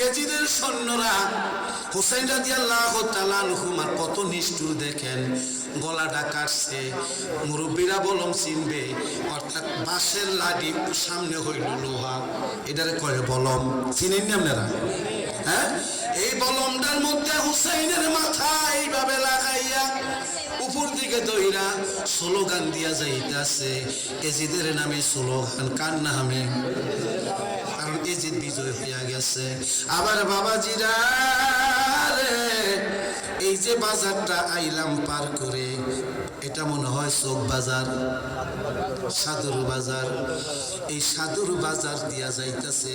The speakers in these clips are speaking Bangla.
এজিদের সৈন্যরা হুসাইন রাদিয়াল্লাহু তাআলা আনহুমার কত নিষ্ঠুর দেখেন, গলাটা কাটছে, মুরব্বীরা বলম চিনবে, অর্থাৎ বাঁশের লাঠি সামনে হইল লোহা, এটারে কয় বলম, চিনেন না আপনারা? হ্যাঁ, এই বলমটার মধ্যে হুসাইনের মাথা এইভাবে লাগাইয়া উপর দিকে দইরা স্লোগান দিয়া যাইতেছে, এজিদের নামে স্লোগান। কার নামে? কারণ এজিদ বিজয় হইয়া গেছে। আবার বাবাজিরা রে, এই যে বাজারটা আইলাম পার করে, এটা মনে হয় চোখ বাজার, সাদুর বাজার। এই সাদুর বাজার দিয়া যাইতেছে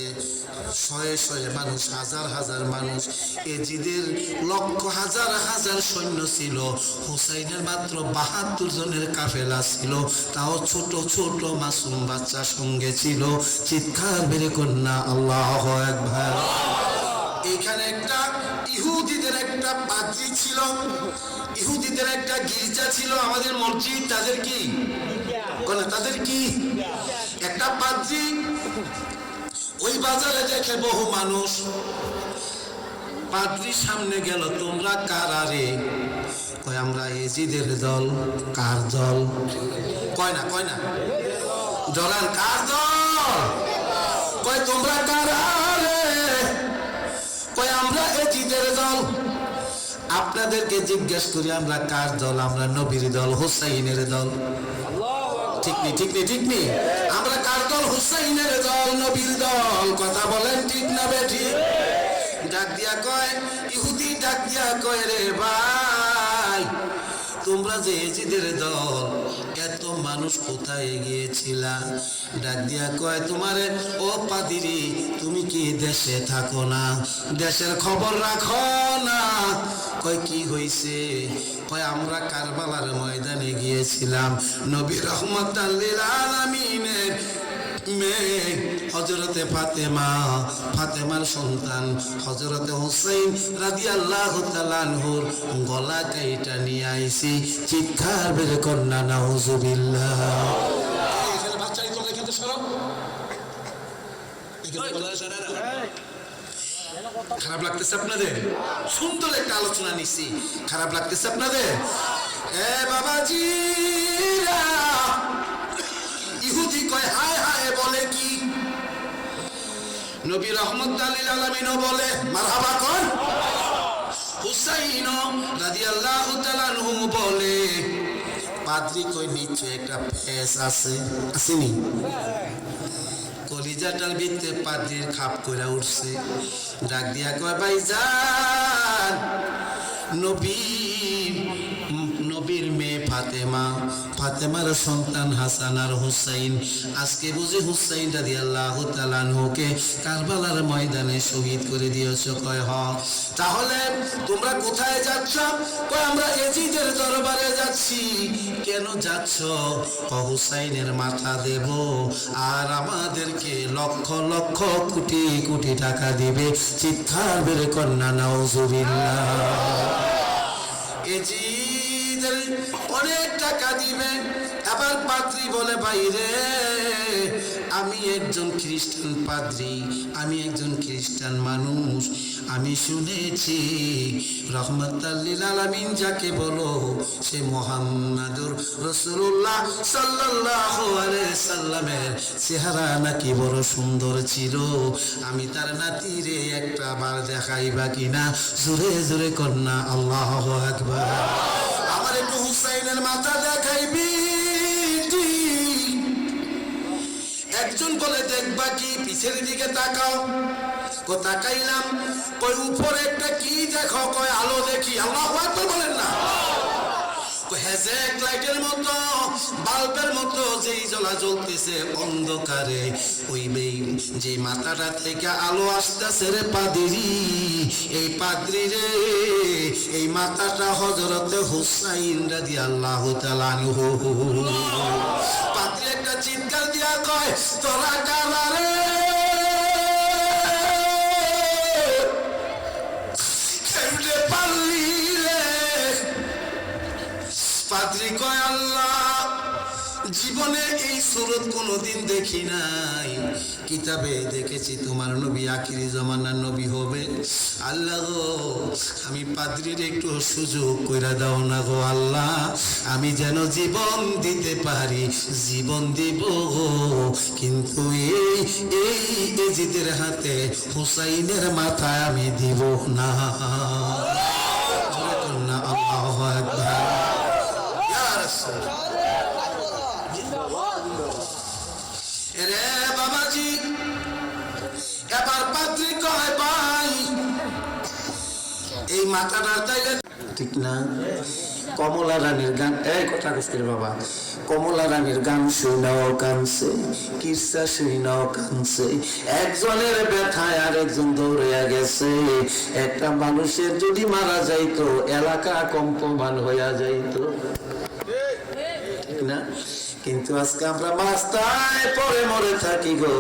শয়ে শয়ে মানুষ, হাজার হাজার মানুষ। এজিদের লক্ষ হাজার হাজার সৈন্য ছিল, হুসাইনের মাত্র ৭২ জনের কাফেলা ছিল, তাও ছোট ছোট মাসুম বাচ্চা সঙ্গে ছিল। চিৎকার বেরে কন্যা আল্লাহু আকবার। এইখানে একটা ইহুদিদের একটা পাদ্রী ছিল, ইহুদিদের একটা গির্জা ছিল, আমাদের মসজিদ তাদের কি তাদের কি একটা পাদ্রী। ওই বাজারে দেখে বহু মানুষ, পাদ্রীর সামনে গেল, তোমরা কারা রে? কয় আমরা এজিদের দল। কার দল? কয় না জলার কার দল? কয় তোমরা কারা রে? কয় আমরা এজিদের দল। আপনাদেরকে জিজ্ঞেস করি আমরা কার দল? আমরা নবীর দল, হুসাইনের দল। ঠিক নেই? আমরা কার দল? হুসাইনের দল, নবীর দল। কথা বলেন ঠিক না বেঠি? ডাক দিয়া কয়, ইহুদি ডাক দিয়া কয়, রে ভাই, তোমরা যে এজিদের দল, এত মানুষ কোথায় গিয়েছিলা? ডাক দিয়া কয়, তোমারে ও পাদিরি, তুমি কি দেশে থাকো না? দেশের খবর রাখো না? কয় কি হইছে? কয় আমরা কারবালার ময়দানে গিয়েছিলাম, নবী রাহমাতাল লিল আলামিনের মেয়ে হযরতে ফাতেমার সন্তান হযরতে হুসাইন রাদিয়াল্লাহু তাআলা আনহুর গলা কাইটা নিয়ে আইছি। চিৎকার বের কন্যা নাউজুবিল্লাহ। এখানে বাচ্চাই তো এখানে সরো, খারাপ লাগতেছে আপনাদের? সুন্দর একটা আলোচনা নিছি, খারাপ লাগতেছে আপনাদের? এ বাবাজিরা, ইহুদি কয় হায় হায়, বলে কি? নবী রাহমাতুল লিল আলামিনও বলে মারহাবা কর। হুসাইন রাদিয়াল্লাহু তাআলা আনহু বলে, পাদ্রী কই নিচে একটা ফেস আছে, আসেনি? কলিজাটার ভিতরে পাদ্রীর খাপ কইরা উঠছে। ডাক দিয়া কয়, ভাইজান, নবীর মেয়ে ফাতেমার সন্তান হাসান আর হুসাইন, আজকে বুঝি হুসাইন রাদিয়াল্লাহু তাআলা আনহুকে কারবালার ময়দানে শহীদ করে দিয়েছো? কয় হ। তাহলে তোমরা কোথায় যাচ্ছ? কয় আমরা এজিদের দরবারে যাচ্ছি। কেন যাচ্ছ? হুসাইনের মাথা দেব আর আমাদেরকে লক্ষ লক্ষ কোটি কোটি টাকা দিবে। চিৎকার বের কন্যা নাউজুবিল্লাহ। এজিদের অনেক টাকা দিবে। আবার পাদ্রী বলে, বাইরে আমি একজন খ্রিস্টান পাদ্রী, আমি একজন খ্রিস্টান মানুষ, আমি শুনেছি রাহমাতাল লিল আলামিন যাকে বলো, সে মুহাম্মাদুর রাসূলুল্লাহ সাল্লাল্লাহু আলাইহি সাল্লামের চেহারা নাকি বড় সুন্দর ছিল। আমি তার নাতিরে একটা বার দেখাইবা কিনা? জোরে জোরে কন্যা আল্লাহু আকবার। আমার একটু হুসাইনের মাথা দেখাইবি? একজন বলে, দেখবা কি? পিছের দিকে তাকাও। তাকাইলাম, কই উপরে একটা কি দেখো? কয় আলো দেখি। আল্লাহু আকবার বলেন না? হেজেক লাইটের মতো, বাল্বের মতো যেই জ্বলা জ্বলতেছে অন্ধকারে, ওই যে মাথাটা থেকে আলো আসতেছে রে পাদ্রী, এই পাদ্রী রে, এই মাথাটা হযরতে হুসাইন রাদিয়াল্লাহু তাআলা আনহু। পাদ্রী একটা চিৎকার দিয়া কয়, তোরা কারা রে? কেমনে পারলি রে? পাদ্রী কয়, আল্লাহ, জীবনে এই সুরত কোনোদিন দেখি নাই, কিতাবে দেখেছি তোমার নবী আখিরি জমানার নবী হবে। আল্লাহ গো, আমি পাদ্রীর একটু সুযোগ কইরা দাও না গো আল্লাহ, আমি যেন জীবন দিতে পারি, জীবন দিব, কিন্তু এই এজিদের হাতে হুসাইনের মাথায় আমি দিব না। আল্লাহু আকবার। ইয়া রাসূলুল্লাহ। রে বাবাজি, এবার পাত্রী কয় ভাই, এই মাথাটা তাইলে ঠিক না। কমলা রানীর গান, এই কথা কইছিস বাবা, কমলা রানীর গান শুনাও কানছে, কিসা শুনাও কানছে, একজনের ব্যথায় আর একজন দৌড়িয়া গেছে। একটা মানুষের যদি মারা যাইতো এলাকা কম্পমান হইয়া যাইতো, ঠিক না। কিন্তু আজকে আমরা মাস্তায় পরে মরে থাকি গো,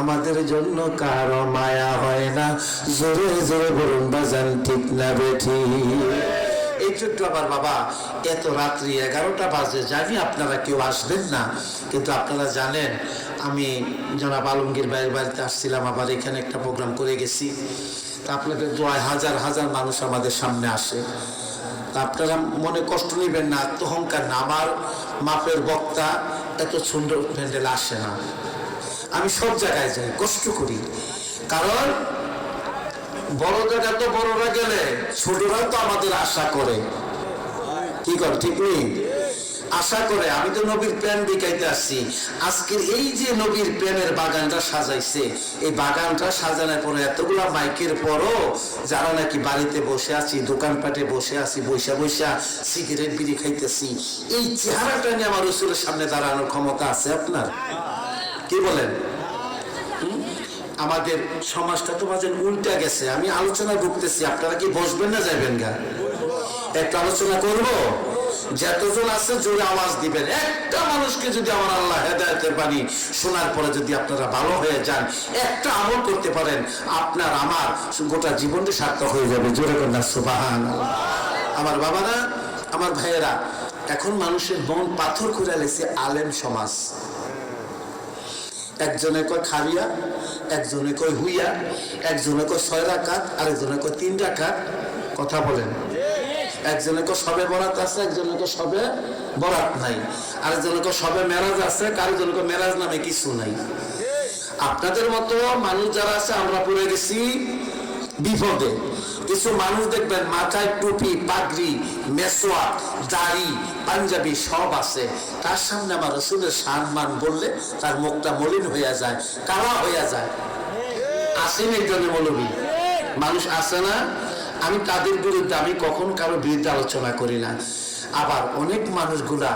আমাদের জন্য কারো মায়া হয় না। জোরে জোরে বলুন বাজান, ঠিক না বেঠি? এই ছোট্ট আমার বাবা, এত রাত্রি 11টা বাজে, জানি আপনারা কেউ আসবেন না, কিন্তু আপনারা জানেন আমি জনাব আলমগীর ভাইয়ের বাড়িতে আসছিলাম, আবার এখানে একটা প্রোগ্রাম করে গেছি। তা আপনাদের দোয়ায় হাজার হাজার মানুষ আমাদের সামনে আসে। তা আপনারা মনে কষ্ট নেবেন না, আত্মহংকার না, আমার মাপের বক্তা এত সুন্দর প্যান্ডেল আসে না। আমি সব জায়গায় যাই, কষ্ট করি, কারণ বড় জায়গা তো বড়রা গেলে ছোটরা তো আমাদের আশা করে, কি করে, ঠিক নেই? আশা করে। আমি তো নবীর প্রেম দেখাইতে আসছি। আজকের এই যে নবীর প্রেমের বাগানটা সাজাইছে, এই বাগানটা সাজানোর পরে এতগুলা মাইকের পরও যারা নাকি বাড়িতে বসে আছি, দোকানপাটে বসে আছি, বৈশা বৈশা সিগারেট বিড়ি খাইতেছি, এই চেহারাটা নিয়ে আমার রাসূলের সামনে দাঁড়ানোর ক্ষমতা আছে আপনার? কি বলেন? আমাদের সমাজটা তো মাঝে উল্টা গেছে। আমি আলোচনা ঢুকতেছি, আপনারা কি বসবেন না যাবেন? গা একটা আলোচনা করব, যতজন আছে জোরে আওয়াজ দিবেন। একটা মানুষকে যদি আমার আল্লাহ হেদায়েতের বাণী শোনার পরে যদি আপনারা ভালো হয়ে যান, একটা আমল করতে পারেন, আপনার আমার গোটা জীবনটা সার্থক হয়ে যাবে। জোরে কন্যা সুবহানাল্লাহ। আমার বাবারা, আমার ভাইয়েরা, এখন মানুষের মন পাথর করে লেছে আলেম সমাজ। একজনে কয় খারিয়া, একজনে কয় হুইয়া, একজনে কয় 6 রাকাত, আরেকজনে কয় 3 রাকাত। কথা বলেন। একজনে কয় সবে বরাত আছে, একজনে কয় সবে বরাত নাই, আরেকজনে কয় সবে মেরাজ আছে, কারোজনে কয় মেরাজ নামে কিছু নাই। আপনাদের মতো মানুষ যারা আছে আমরা পড়ে গেছি বিপদে। কিছু মানুষ দেখবেন মাথায় টুপি, পাগড়ি, মেসওয়াক, দাড়ি, পাঞ্জাবি সব আছে, তার সামনে আমার রাসূলের সম্মান বললে তার মুখটা মলিন হইয়া যায়, কালা হইয়া যায়। আসেন একজনের মৌলবী মানুষ আছে না? আমি তাদের বিরুদ্ধে, আমি কখন কারো বিরুদ্ধে আলোচনা করি না। আবার অনেক মানুষগুলা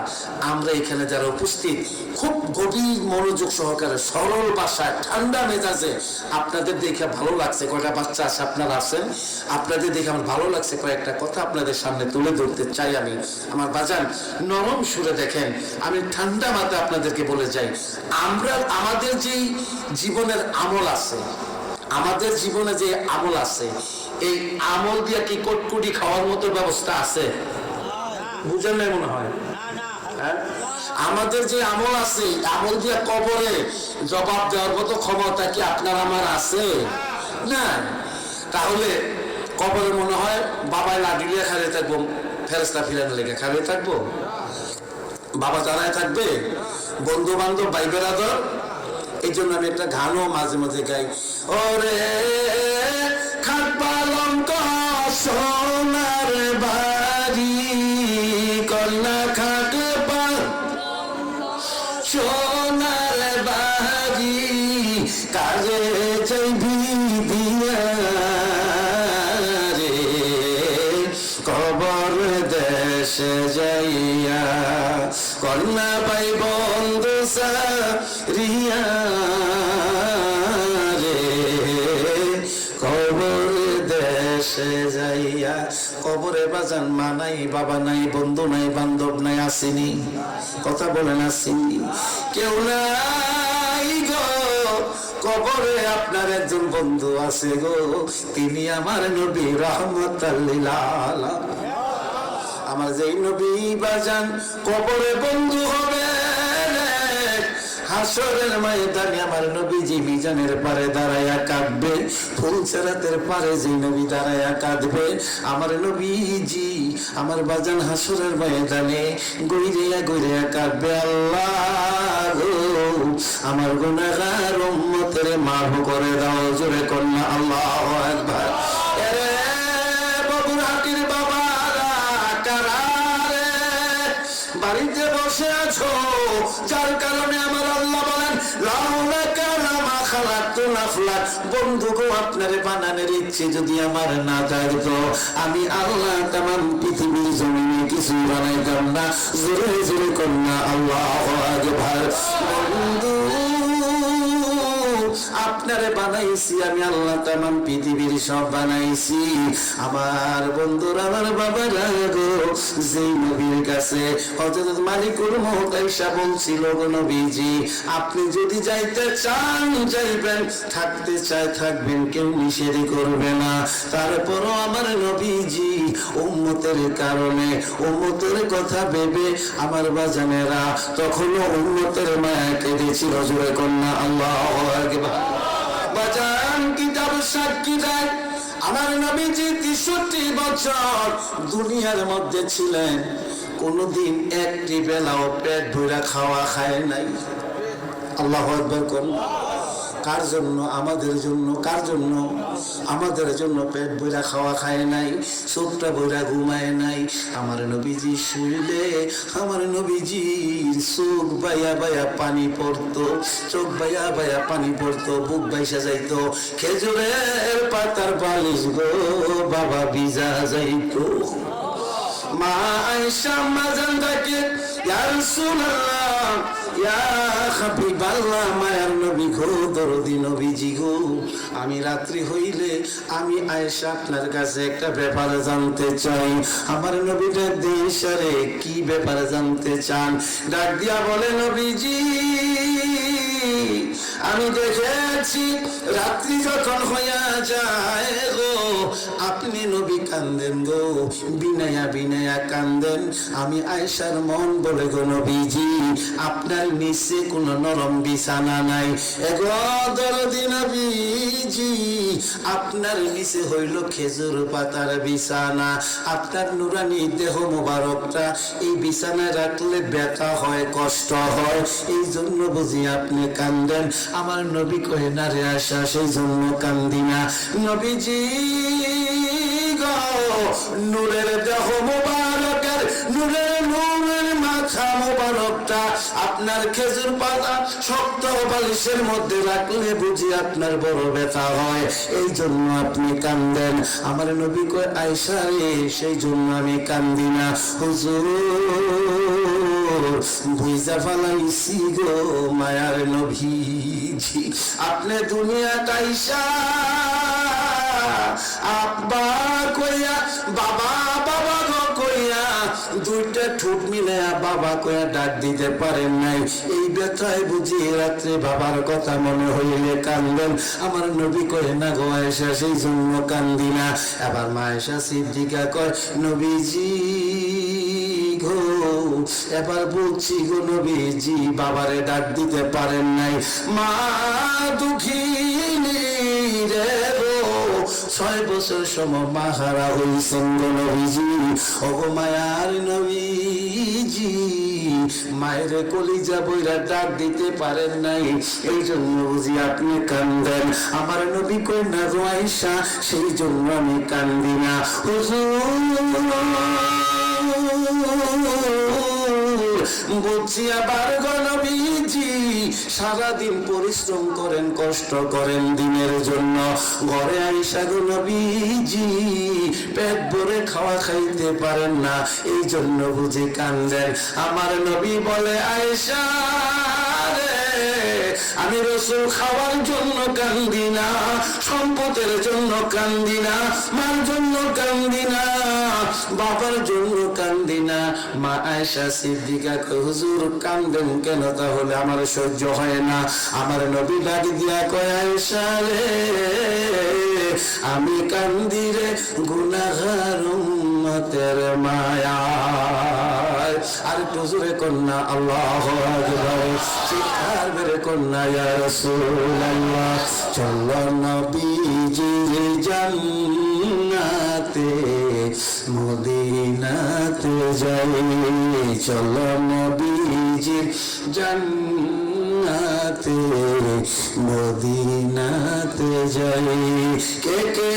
আমরা এখানে যারা উপস্থিত, খুব গভীর মনোযোগ সহকারে সরল ভাষায় ঠান্ডা মেজাজে, আপনাদের দেখে ভালো লাগছে, কয়টা বাচ্চা আছে আপনারা আছেন, আপনাদের দেখে আমার ভালো লাগছে, কয়েকটা কথা আপনাদের সামনে তুলে ধরতে চাই আমি। আমার বাজান নরম সুরে দেখেন, আমি ঠান্ডা মাথায় আপনাদেরকে বলে যাই, আমরা আমাদের যেই জীবনের আমল আছে, আমাদের জীবনে যে আমল আছে, এই আমল দিয়ে কি কোটকুটি খাওয়ার মতো ব্যবস্থা আছে? বুঝেন না মনে হয়? আমাদের যে আমল আছে, আমল দিয়ে কবরে জবাব দেওয়ার মতো ক্ষমতা কি আপনার আমার আছে? না। তাহলে কবরে মনে হয় বাবায় লাগিয়ে খাইয়ে থাকবো, ফেরেশতা ফিরানো লেগে খাইয়ে থাকবো, বাবা দাঁড়ায় থাকবে, বন্ধু বান্ধব ভাই বেরাদর। এই জন্য আমি একটা গানও মাঝে মাঝে গাই, ওরে খাট পালঙ্ক সোনার বাড়ি, কন্যা খাট পাল সোনার বাড়ি, কাজে যাইবি দিয়া রে, কবর দেশে যাইয়া, কন্যা পাই বন্ধু সারিয়া রে, কবর দেশে যাইয়া। কবরে বাজান মা নাই, বাবা নাই, বন্ধু নাই, বান্ধব নাই, আসেনি? কথা বলেন আসেনি? কেউ নাই গো কবরে, আপনার একজন বন্ধু আছে গো, তিনি আমার নবী রাহমাতাল লিল আলামিন। আমার যেই নবী বাজান কবরে বন্ধু হবে, হাসরের ময়দানে আমার নবীজি মিজানের পারে দাঁড়ায়া কাঁদবে, ফুলসিরাতের পারে যে নবী দাঁড়ায়া কাঁদবে, আমার নবীজি আমার বাজান হাসরের ময়দানে গইরিয়া গইরিয়া কাঁদবে, আল্লাহ গো আমার গুনাহগার উম্মতের মাফ করে দাও। জোরে কন্যা আল্লাহু আকবার। এরে বগুড়াটির বাবারা কারা রে বাড়িতে বসে আছো, যার কারণে আমার আল্লাহ বলেন লাউলাকা লামা খালাকতু নাফলাক, বন্ধু গো আপনার বানানোর ইচ্ছে যদি আমার না থাকতো আমি আল্লাহ তামাম পৃথিবীর জমিনে কিছু বানাইতাম না। জোরে জোরে কন্যা আল্লাহু আকবার। বন্ধু আপনারে বানাইছি আমি আল্লাহ তামাম পৃথিবীর সব বানাইছি। আমার বন্ধুরা আমার বাবারা গো, যেই নবীর কাছে হযরত মালিকুল মউত আয়েশা বলছিল, গো নবীজি আপনি যদি যাইতে চান যাইবেন, থাকতে চায় থাকবেন, কেউ নিষেধ করবে না। তারপরও আমার নবীজি উম্মতের কারণে উম্মতের কথা ভেবে আমার বাজানেরা তখনও উম্মতের মায়া কেঁদেছিল। জোরে কন্যা আল্লাহু আকবার। বাজান কিতাব সাক্ষী দেয় আমার নবীজি 63 বছর দুনিয়ার মধ্যে ছিলেন, কোনদিন একটি বেলাও পেট ভরা খাওয়া খায় নাই। আল্লাহু আকবার করুন। কার জন্য? আমাদের জন্য। কার জন্য? আমাদের জন্য পেট ভরা খাওয়া খায় নাই, চোখটা ভরা ঘুমায় নাই। আমার নবীজি শুইলে আমার নবীজির চোখ বাইয়া বাইয়া পানি পড়তো, চোখ বাইয়া বাইয়া পানি পড়তো, বুক বাইসা যাইতো, খেজুরের পাতার বালিশ গো বাবা ভিজা যাইতো। মা আয়েশা মাজান ডাকে, ইয়া রাসূলুল্লাহ ইয়া হাবিবাল্লাহ, মায়ার নবী গো দরদি নবীজি গো, আমি রাত্রি হইলে আমি আয়েশা আপনার কাছে একটা ব্যাপার জানতে চাই। আমার নবীটা দেশারে কি ব্যাপার জানতে চান? ডাক দিয়া বলে, নবীজি আমি দেখেছি রাত্রি যখন হইয়া যায় গো আপনি নবী কান্দেন গো, বিনায়া বিনায়া কান্দেন। আমি আয়েশার মন বলে, গো নবীজি আপনার নিচে কোনো নরম বিছানা নাই। এগো দরদি নবীজি আপনার নিচে হইল খেজুর পাতার বিছানা, আপনার নুরানি দেহ মোবারকটা এই বিছানায় রাখলে ব্যথা হয়, কষ্ট হয়, এই জন্য বুঝি আপনি কান্দেন। আমার নবী কহে, না রে আয়েশা সেই জন্য কান্দি না। নবীজি গো নূরের দেহ মোবারকের নূরের মাথা মোবারকটা আপনার খেজুর পাতা শক্ত বালিশের মধ্যে রাখলে বুঝি আপনার বড় ব্যথা হয়, এই জন্য আপনি কান্দেন। আমার নবী কয়, আয়েশা রে সেই জন্য আমি কান্দি না, হুজুর বুঝা ফালাইছি গো মায়ার নবীজি আপনি দুনিয়াতে আইসা আব্বা কইয়া বাবা বাবা গো কইয়া দুইটা ঠোঁট মিলাইয়া বাবা কইয়া ডাক দিতে পারেন নাই। এই ব্যথায় বুঝি রাত্রে বাবার কথা মনে হইলে কান্দেন। আমার নবী কয়, না গো আয়েশা সেই জন্য কান্দি না। আবার মা আয়েশা সিদ্দিকা কয়, নবীজি গো এবার বলছি গো নবীজি বাবারে ডাক দিতে পারেন নাই। মা দুঃখিনী রে গো 6 বছর সময় মা হারা হইছেন গো নবীজি। ও গো মায়ার নবীজি মায়ের কলিজা বইরা ডাক দিতে পারেন নাই, এই জন্য বুঝি আপনি কান্দেন। আমার নবী কই, না গো আয়েশা সেই জন্য আমি কান্দি না। বুঝছি আবার গো নবীজি সারাদিন পরিশ্রম করেন, কষ্ট করেন দিনের জন্য, ঘরে আয়েশা গো নবীজি পেট ভরে খাওয়া খাইতে পারেন না, এই জন্য বুঝি কান্দেন। আমার নবী বলে, আয়েশা আমি রাসূল খাওয়ার জন্য কান্দি না, সম্পদের জন্য কান্দি না, মার জন্য কান্দি না, বাবার জন্য কান্দি না। মা আয়েশা সিদ্দিকা কয়, হুজুর কান্দেন কেন? তাহলে আমার সহ্য হয় না। আমার নবী ডাক দিয়া কয়, আয়েশা রে আমি কান্দি রে গুনাহগার উম্মতের মায়া। আর একটু জোরে কন্যা আল্লাহু আকবার। চিৎকার মেরে কন্যা ইয়া রাসূলুল্লাহ চলো নবীজির জান্নাতে মদিনাতে যাই চলো নবীজির জান্নাতে মদিনাতে যাই কে কে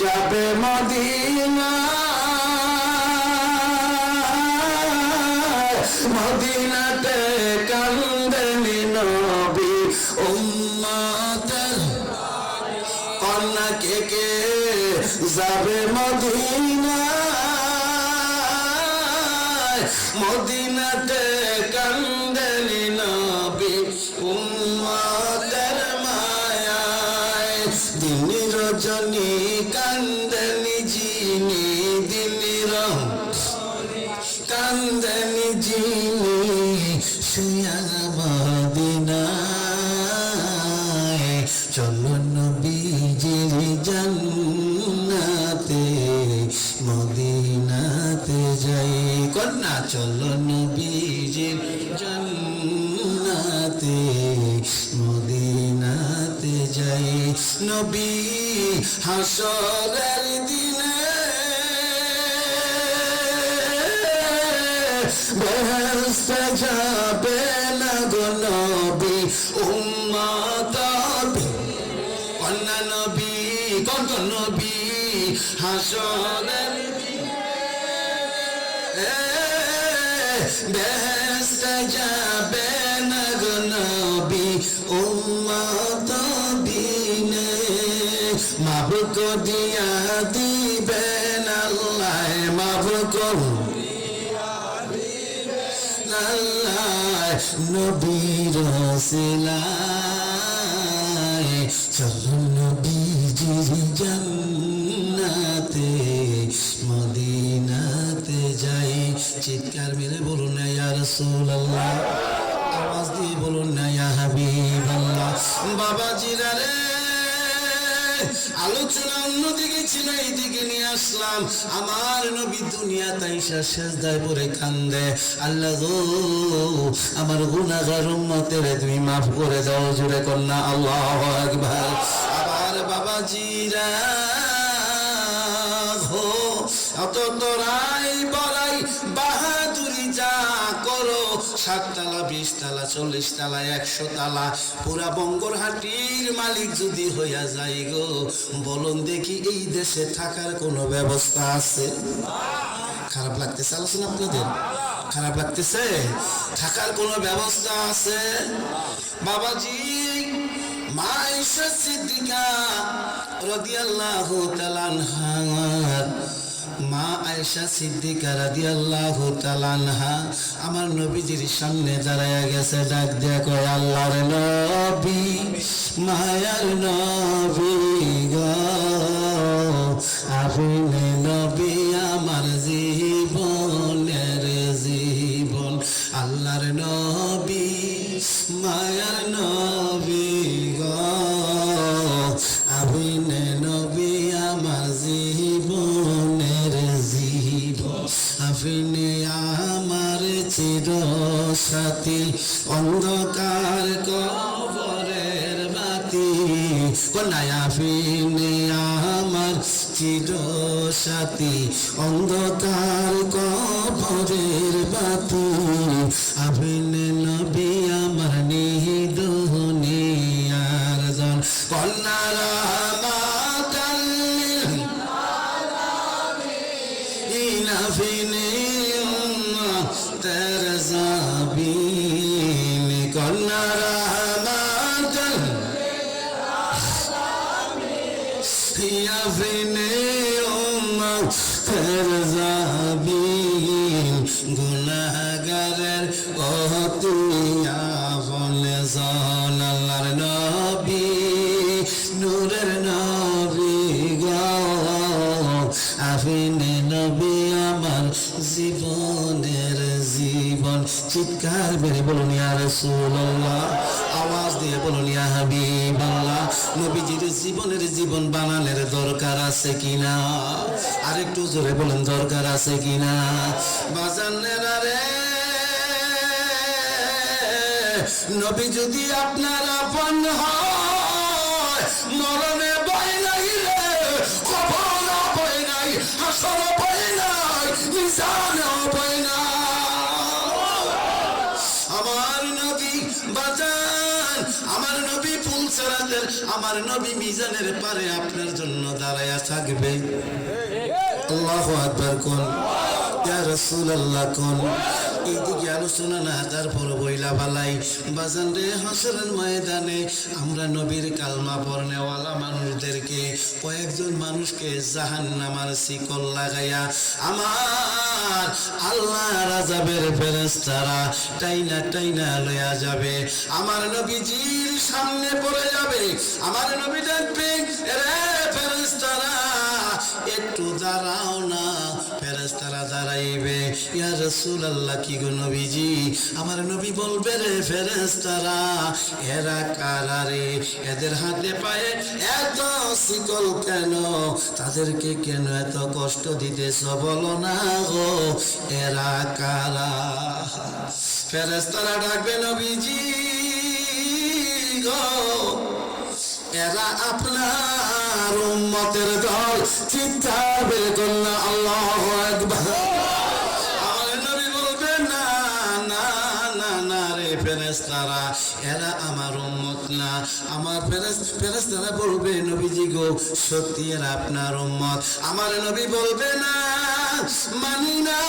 যাবে মদিনা মদিনাতে কান্দেনি নবী উম্মতের কন্যা কে কে যাবে মদিনা মদিনাতে কান্দেনি নবী উম্মতের মায়ায় দিন রজনী কান্দেনি যিনি দিন কান্দেনি যিনি শুয়া মদিনায় চলো নবীজির জান্নাতে মদিনাতে যাই কন্যা চলো নবীজির জান্নাতে মদিনাতে যাই নবী হাসরের দিনে বেহেশতে যাবে না গো নবী উম্মত কন্যা নবী কত নবী হাসরের বেহেশতে যাবে না গো নবী উম্মত বিনে মাবুক দিয়া দিবেন আল্লাহ মাবুক নবীর সিলায় চলো নবীজির জান্নাতে মদিনাতে যাই চিৎকার মেরে বলুন না ইয়া রাসূলুল্লাহ আওয়াজ দিয়ে বলুন না ইয়া হাবিবাল্লাহ বাবাজিরা রে আলোচনা অন্যদিকে ছিল এইদিকে নিয়ে আসলাম আমার নবী দুনিয়াতে আইসা সেজদায় পড়ে কান্দে আল্লাহ গো আমার গুনাহগার উম্মতের তুমি মাফ করে দাও জোরে কন্যা আল্লাহু আকবার আবার বাবাজিরা হো অত তোরাই বলাই বাহাদুরি যা করো 7 তালা 20 তালা 40 তালা 100 তালা পুরা বঙ্গরহাটির মালিক যদি হইয়া যাই গো বলুন দেখি এই দেশে থাকার কোনো ব্যবস্থা আছে খারাপ লাগতেছে আলোচনা আপনাদের খারাপ লাগতেছে থাকার কোনো ব্যবস্থা আছে বাবাজি মা আয়েশা সিদ্দিকা রাদিয়াল্লাহু তাআলা আনহা মা আয়েশা সিদ্দিকা রাদিয়াল্লাহু তাআলা আনহা আমার নবীজির সামনে দাঁড়ায়া গেছে ডাক দিয়া কয় আল্লাহর নবী মায়ার নবী গো আপনি নবী আমার জীবনের জীবন আল্লাহর নবী মায়ার নবী গো আপনি নবী আমার জীবনের জীবন আপনি আমার চির সাথী অন্ধকার কবরের বাতি কন্যা আপনি আমার চির সাথী অন্ধকার কবরের বাতি আপনি নবী আমার নিদুনিয়ার জন কন্যা রামাতাল ইনাফিনি তের জাবিন কন্যা রামাতাল ইয়াফিনি তের জাবিন গুনাহগারের অতিয়া বলে জন আল্লাহর নবী নূরের নবী গো আপনি নবী আমার জীবনের জীবন চিৎকার বেড়ে বলুন ইয়া রাসূলুল্লাহ আওয়াজ দিয়ে বলুন ইয়া হাবিবাল্লাহ নবীজির জীবনের জীবন বানানোর দরকার আছে কিনা আরেকটু জোরে বলুন দরকার আছে কিনা বাজানেরা রে নবী যদি আপনার আপন হয়, মরণে ভয় নাই রে, কবর ভয় নাই, হাসর ভয় নাই, মিজান ভয় নাই। আমার নবী বাজান, আমার নবী ফুলসরাতের, আমার নবী মিজানের পারে আপনার জন্য দাঁড়ায়া থাকবে। আল্লাহু আকবার কোন, ইয়া রাসূলুল্লাহ কোন। এইদিকে আলোচনা না তারপর বইলা বালাই বাজান রে, হাসরের ময়দানে আমরা নবীর কালমা পড়নেওয়ালা মানুষদেরকে, কয়েকজন মানুষকে জাহান্নামের শিকল লাগাইয়া আমার আল্লাহ আযাবের ফেরেশতারা টাইনা টাইনা লইয়া যাবে। আমার নবীজির সামনে পড়ে যাবে। আমার নবী ডাকবে, রে ফেরেশতারা একটু দাঁড়াও না। ফেরেশতারা দাঁড়াইবে। ইয়া রাসূলুল্লাহ কি গো নবীজি? আমার নবী বলবে, রে ফেরেশতারা এরা কারা রে? এদের হাতে পায়ে এত শিকল কেন? তাদেরকে কেন এত কষ্ট দিতেছ বলো না গো, এরা কারা? ফেরেশতারা ডাকবে, নবীজি গো এরা আপনার উম্মতের দল। চিৎকার বের করুন আল্লাহু আকবার। আমার নবী বলবে, না না না না রে ফেরেশতারা এরা আমার উম্মত না। আমার ফেরেশতারা বলবে, নবীজি গো সত্যি এরা আপনার উম্মত। আমার নবী বলবে, না মানি না।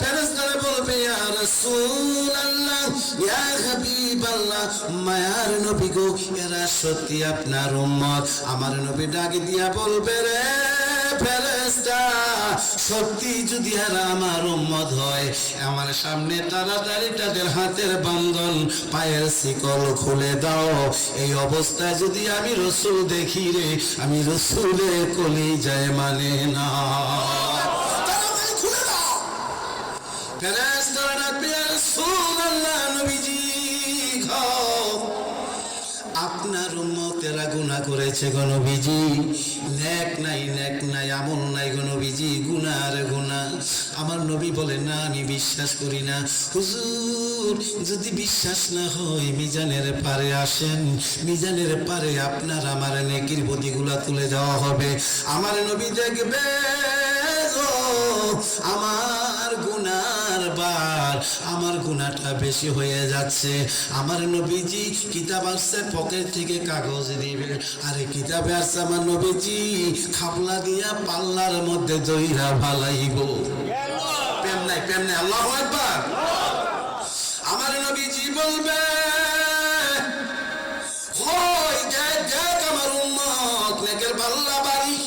ফেরেশতারা বলবে, ইয়া রাসূলুল্লাহ ইয়া হাবিবাল্লাহ, মায়ার নবী গো এরা সত্যি আপনার উম্মত। আমার নবী ডাক দিয়া বলবে, রে ফেরেশতা সত্যি যদি এরা আমার উম্মত হয়, আমার সামনে তাড়াতাড়ি তাদের হাতের বান্ধন পায়ের শিকল খুলে দাও। এই অবস্থায় যদি আমি রাসূল দেখি রে, আমি রাসূলের কলিজায় মানে না। ফেরেশতারা ডাকবে, ইয়া রাসূলুল্লাহ নবীজি গো আপনার উম্মতেরা গুনাহ করেছে গো নবীজি। নেক নাই আমল নাই গো নবীজি, গুনাহ আর গুনাহ। আমার নবী বলে, না আমি বিশ্বাস করি না। হুজুর যদি বিশ্বাস না হয় মিজানের পারে আসেন, মিজানের পারে আপনার আমার নেকির বদিগুলা তুলে দেওয়া হবে। আমার নবী দেখবে গো আমার গুনার বার, আমার গুনাহটা বেশি হয়ে যাচ্ছে। আমার নবীজি কিতাব আসছে পকেট থেকে কাগজ দিবে, আরে কিতাবে আসছে আমার নবীজি খাপলা দিয়া পাল্লার মধ্যে দইরা ভালাইব। প্রেম নাই আল্লাহু আকবার। আমার নবীজি বলবে, ওই দেখ আমার উম্মত নেকের পাল্লা বাড়ি।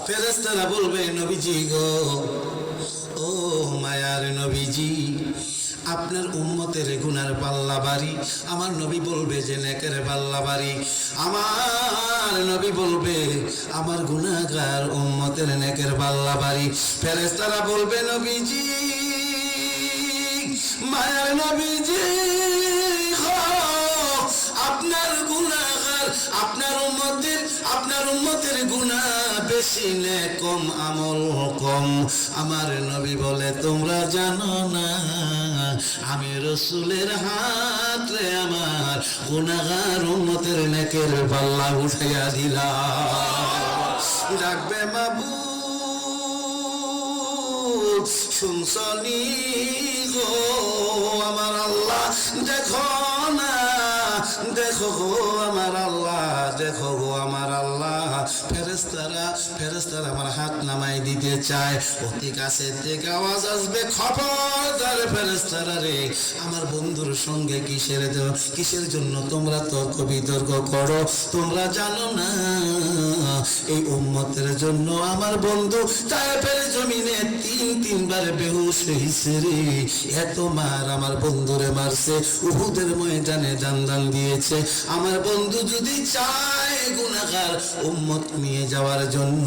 ফেরেশতারা বলবে, নবীজি গো ও মায়ার নবীজি আপনার উম্মতের গুনার পাল্লা বাড়ি। আমার নবী বলবে যে নেকের পাল্লা বাড়ি। আমার নবী বলবে আমার গুনাহগার উম্মতের নেকের পাল্লা বাড়ি। ফেরেশতারা বলবে, নবীজি মায়ার নবীজি আপনার গুনাহগার আপনার উম্মতের গুনাহ বেশি নে কম আমল কম। আমার নবী বলে, তোমরা জানো না আমি রাসূলের হাতে আমার গুনাহগার উম্মতের নেকের পাল্লা উঠাইয়া দিলাম। ডাকবে, মাবুদ শুনছনি গো আমার আল্লাহ, দেখো না দেখো গো আমার আল্লাহ, দেখো গো আমার আল্লাহ। ফেরেশতারা আমার হাত নামাই দিতে চায়। অতি কাছে থেকে আওয়াজ আসবে, খবরদার ফেরেশতারা রে, আমার বন্ধুর সঙ্গে কিসের জন্য তোমরা তর্ক বিতর্ক করো? তোমরা জানো না এই উম্মতের জন্য আমার বন্ধু তায়েফের জমিনে তিনবার বেহুশ হইছে রে। এত মার আমার বন্ধুরে মারছে, উহুদের ময়দানে জান দিয়েছে। আমার বন্ধু যদি চায় গুনাহগার উম্মত নিয়ে যাওয়ার জন্য,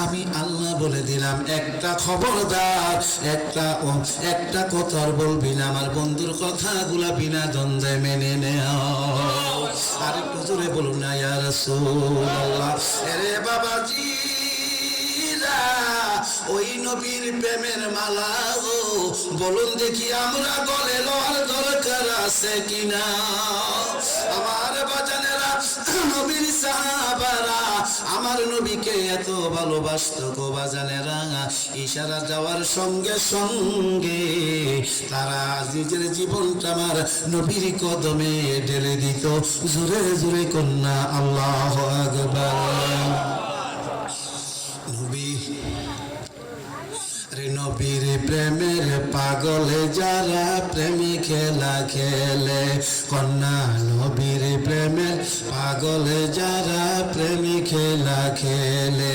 আমি আল্লাহ বলে দিলাম একটা খবরদার, একটা কথা বলবি না, আমার বন্ধুর কথাগুলা বিনা দ্বন্দ্বে মেনে নেও। আর একটু জোরে বলুন না ইয়া রাসূলুল্লাহ। আরে বাবাজি ওই নবীর প্রেমের মালা ও বলুন দেখি আমরা গলে লওয়ার দরকার আছে কিনা? আমার বাজানেরা, নবীর সাহাবারা আমার নবীকে এত ভালোবাসতো গো বাজানেরা, ইশারা যাওয়ার সঙ্গে সঙ্গে তারা নিজের জীবনটা আমার নবীর কদমে ঢেলে দিত। জোরে জোরে কন্যা আল্লাহু আকবার। নবীর প্রেমের পাগলে যারা প্রেমে খেলা খেলে, কন্যা নবীর প্রেমের পাগলে যারা প্রেমে খেলা খেলে,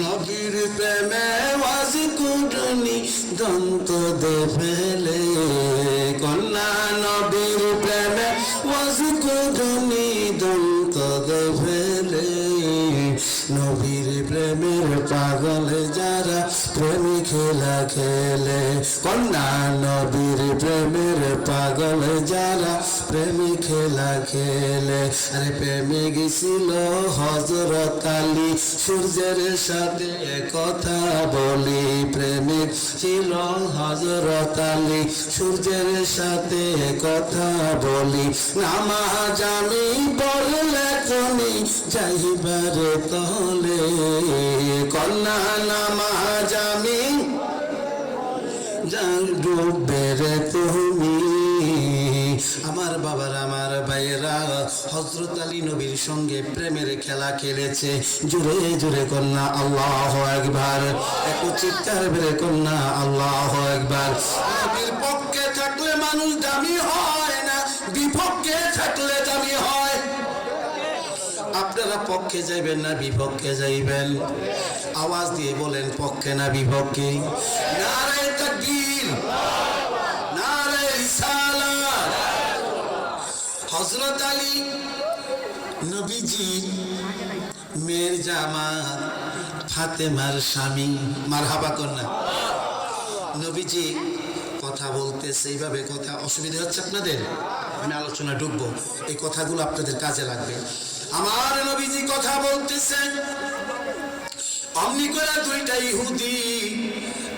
নবীর প্রেমে ওয়াজি কুটনি দন্ত দে ফেলে, কন্যা নবীর প্রেমে ওয়াজি কুটনি দন্ত দে ফেলে, নবীর প্রেমের পাগলে যারা প্রেমে খেলা খেলে, কন্যা নবীর প্রেমের পাগলে যারা প্রেমে খেলা খেলে। আরে প্রেমে গেছিল হযরত আলী, সূর্যের সাথে কথা বলি, প্রেমে ছিল হযরত আলী, সূর্যের সাথে কথা বলি, নামাজ আমি পড়লে তুমি যাইবার তলে, কন্যা নামাজ আমি ডুববে রে তুমি। আমার বাবার আমার ভাইয়েরা হযরত আলী নবীর সঙ্গে প্রেমের খেলা খেলেছে। জোরে জোরে কন্যা আল্লাহু আকবার, একটু চিৎকার বেরে কন্যা আল্লাহু আকবার। নবীর পক্ষে থাকলে মানুষ দামি হয় না, বিপক্ষে থাকলে দামি হয়। আপনারা পক্ষে যাইবেন না বিপক্ষে যাইবেন? আওয়াজ দিয়ে বলেন, পক্ষে না বিপক্ষে? নারে তাকবীর, নারে রিসালাত। হযরত আলী নবীজি মেয়ের জামা ফাতেমার স্বামী, মারহাবা কন্যা। নবীজি কথা বলতেছে এইভাবে, কথা অসুবিধা হচ্ছে আপনাদের? আমি আলোচনা ঢুকবো, এই কথাগুলো আপনাদের কাজে লাগবে। আমার নবীজি কথা বলতেছেন, অমনি করে দুইটা ইহুদি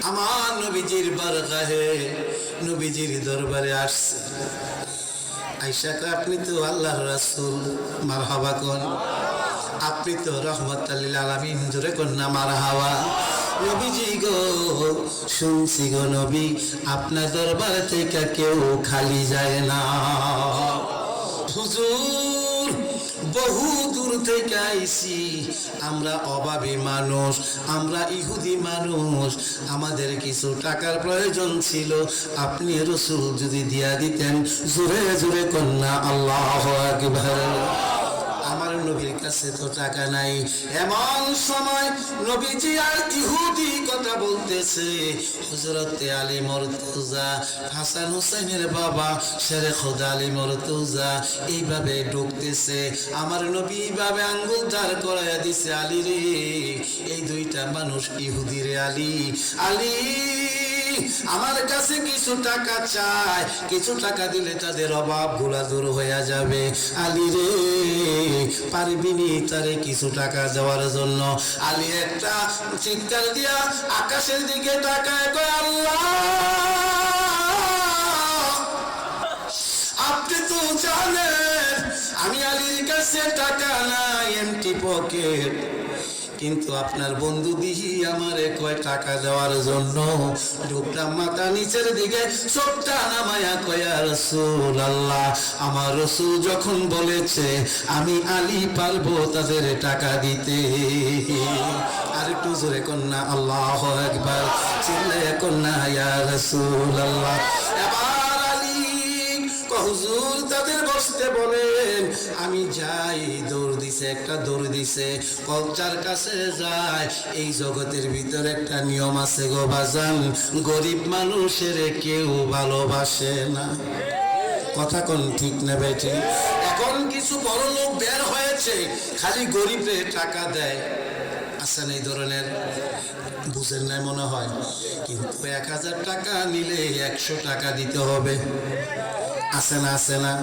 আমার নবীজির বারগাহে, নবীজির দরবারে আসছে। আয়েশা কয়, আপনি তো আল্লাহর রাসূল, মারহাবা কোন, আপনি তো রাহমাতুল লিল আলামিন, জোরে কোন না মারহাবা। নবীজি গো, শুনছি গো নবী, আপনার দরবার থেকে কেউ খালি যায় না। হুজুর বহু দূর থেকে আইছি, আমরা অভাবী মানুষ, আমরা ইহুদি মানুষ, আমাদের কিছু টাকার প্রয়োজন ছিল, আপনি রাসূল যদি দিয়া দিতেন। জোরে জোরে কন্যা আল্লাহু আকবার। আমার নবীর কাছে তো টাকা নাই। এমন সময় নবীজি আর ইহুদি কথা বলতেছে, হযরত আলী মুর্তজা, হাসান হুসাইনের বাবা শেরে খোদা আলী মুর্তজা এইভাবে ঢুকতেছে। আমার নবী এইভাবে আঙ্গুল ধার করাইয়া দিছে, আলী রে, এই দুইটা মানুষ ইহুদি রে, আলী আলী আমার কাছে কিছু টাকা চায়, কিছু টাকা দিলে তাদের অভাব গুলা দূর হয়ে যাবে। আলী রে, পারবি নি তারে কিছু টাকা দেওয়ার জন্য? আলী একটা চিৎকার দিয়া আকাশের দিকে তাকায় কয়, আল্লাহ আপনি তো জানেন আমি আলীর কাছে টাকা নাই, এমটি পকেট, কিন্তু আপনার বন্ধু দিহি আমারে কয় টাকা দেওয়ার জন্য। লোকটা মাথা নিচের দিকে চোখটা নামায়া কয়, ইয়া রাসূলুল্লাহ, আমার রাসূল যখন বলেছে আমি আলী পারবো তাদের টাকা দিতে। আর একটু জোরে কন্যা আল্লাহু আকবার, চিল্লায়া কন্যা ইয়া রাসূলুল্লাহ। এবার আলী হুজুর তাদের বসতে বলেন, আমি যাই। দৌড় দিছে, একটা দৌড় দিছে, কবচার কাছে যায়। এই জগতের ভিতরে একটা নিয়ম আছে গো বাজান, গরিব মানুষের কেউ ভালোবাসে না। কথা কোন ঠিক না বেটি? এখন কিছু বড় লোক বের হয়েছে, খালি গরিবরে টাকা দেয়। আচ্ছা, এই ধরনের বুঝেন নাই মনে হয়, কিন্তু 1000 টাকা নিলে 100 টাকা দিতে হবে। আছে না, আছে না?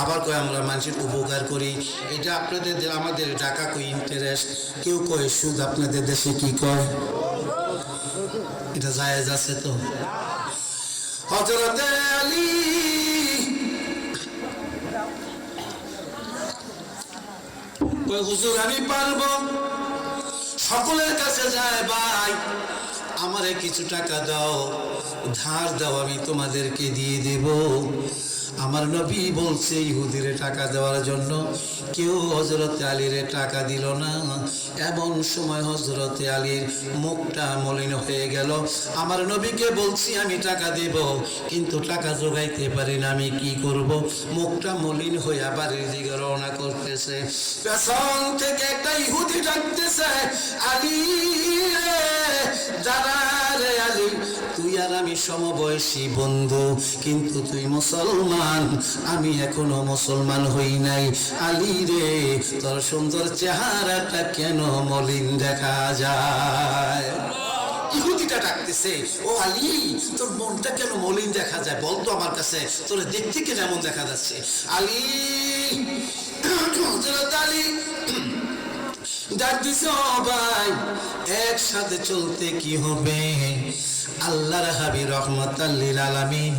আবার কয় আমরা মানুষের উপকার করি, এটা আপনাদের আমাদের টাকা কই ইন্টারেস্ট, কেউ কয় সুদ। আপনাদের দেশে কি কয়? এটা জায়েজ আছে তো? হযরতে আলী কই হুজুর আমি পারবো। সকলের কাছে যায়, ভাই আমারে কিছু টাকা দাও, ধার দাও, আমি তোমাদেরকে দিয়ে দেব। আমার নবী বলছে ইহুদিরে টাকা দেওয়ার জন্য, কেউ হযরতে আলীরে টাকা দিল না। এমন সময় হযরতে আলীর মুখটা মলিন হয়ে গেল। আমার নবীকে বলছি আমি টাকা দেব, কিন্তু টাকা জোগাইতে পারি না, আমি কি করব? মুখটা মলিন হয়ে বাড়ির দিকে রওনা করতেছে। পেছন থেকে একটা ইহুদি ডাকতেছে, আলী রে, দাঁড়া রে আলী, তুই আর আমি সমবয়সী বন্ধু, কিন্তু তুই মুসলমান, আমি এখনো মুসলমান হই নাই। আলী রে, তোর সুন্দর চেহারাটা কেন মলিন দেখা যায়? ইহুদিটা ডাকতেছে, ও আলী, তোর মনটা কেন মলিন দেখা যায় বলতো আমার কাছে, তোর দেখতে কে যেমন দেখা যাচ্ছে? আলী, হযরত আলী ডাক দিছে, ও ভাই একসাথে চলতে কি হবে? আল্লাহর হাবিব রাহমাতাল লিল আলামিন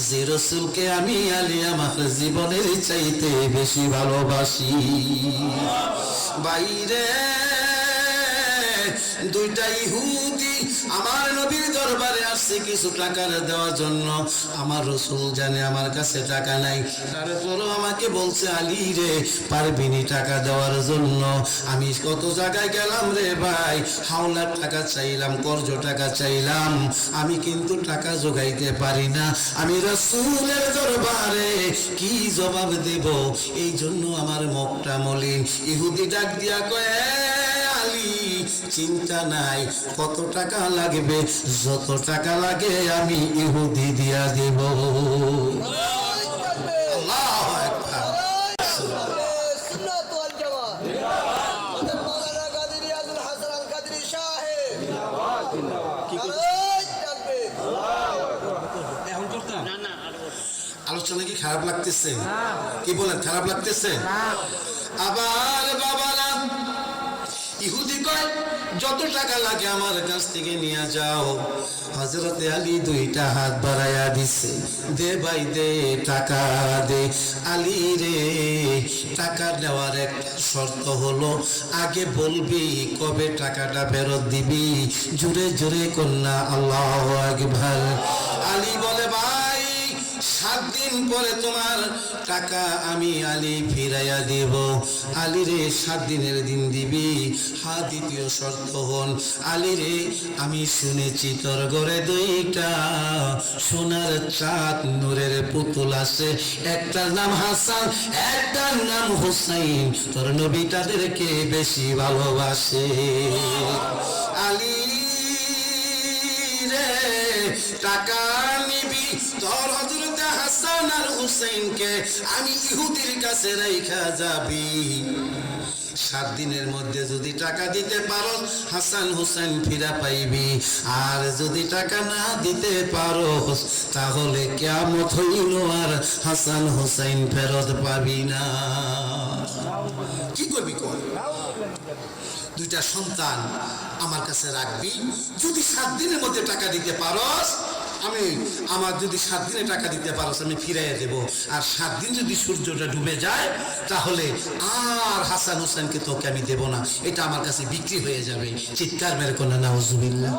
যে রাসূলকে আমি আলী আমার জীবনের চাইতে বেশি ভালোবাসি। বাইরে দুইটা ইহুদি আমার নবীর দরবারে আসছে কিছু টাকা দেওয়ার জন্য। আমার রাসূল জানে আমার কাছে টাকা নাই, তারপরও আমাকে বলছে, আলী রে, পারবিনি টাকা দেওয়ার জন্য? আমি কত জায়গায় গেলাম রে ভাই, হাওলার টাকা চাইলাম, কর্জ টাকা চাইলাম, আমি কিন্তু টাকা জোগাইতে পারি না। আমি রাসূলের দরবারে কি জবাব দেব? এই জন্য আমার মুখটা মলিন। ইহুদি ডাক দিয়া কয়, আলী, চিন্তা নাই, কত টাকা লাগবে? যত টাকা লাগে আমি ইহুদি দিয়া দেব। আল্লাহু আকবার। আলোচনা কি খারাপ লাগতেছে? কি বলেন, খারাপ লাগতেছে? আবার বাবারা ইহুদি কয়, যত টাকা লাগে আমার কাছ থেকে নিয়ে যাও। হযরতে আলী দুইটা হাত বাড়াইয়া দিছে, দে ভাই দে, টাকা দে। আলী রে, টাকা নেওয়ার একটা শর্ত হলো, আগে বলবি কবে টাকাটা ফেরত দিবি। জোরে জোরে কন্যা আল্লাহু আকবার। আলী বলে, ভাই 7 দিন পরে তোমার টাকা আমি আলী ফিরাইয়া দেব। আলী রে, 7 দিনের দিন দিবি। হ্যাঁ, দ্বিতীয় শর্ত হল, আলী রে, আমি শুনেছি তোর ঘরে দুইটা সোনার চাঁদ নূরের পুতুল আছে, একটার নাম হাসান, একটার নাম হুসাইন, তোর নবী তাদেরকে বেশি ভালোবাসে। আলী রে, টাকা নিবি, তোর হযরতে হাসান আর হুসাইনকে আমি ইহুদির কাছে রাইখা যাবি। 7 দিনের মধ্যে যদি টাকা দিতে পারো, হাসান হুসাইন ফিরা পাইবি। আর যদি টাকা না দিতে পারো, তাহলে কিয়ামত হইল আর হাসান হুসাইন ফেরত পাবি না। কি করবি কর? দুইটা সন্তান আমার কাছে রাখবি, যদি 7 দিনের মধ্যে টাকা দিতে পারস, আমি আমার যদি 7 দিনে টাকা দিতে পারস আমি ফিরাইয়া দেব। আর 7 দিন যদি সূর্যটা ডুবে যায়, তাহলে আর হাসান হোসেনকে তোকে আমি দেব না, এটা আমার কাছে বিক্রি হয়ে যাবে। চিৎকার মেরে কন্যা নাউজুবিল্লাহ,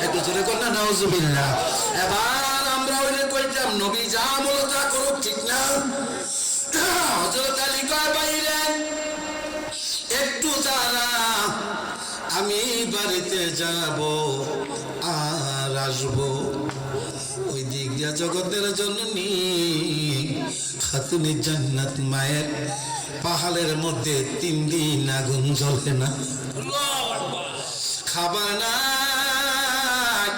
একটু জোরে কন্যা নাউজুবিল্লাহ। এবার আমরা ওইটা কইতাম, নবী যা বলো তা করো, ঠিক না? হযরত আলী কয়, বাইরে একটু দাঁড়া, আমি বাড়িতে যাব আর আসবো। ওই দিক দিয়া জগতের জননী খাতুনে জান্নাত মায়ের পাহাড়ের মধ্যে 3 দিন আগুন জ্বলে না, খাবার নাই।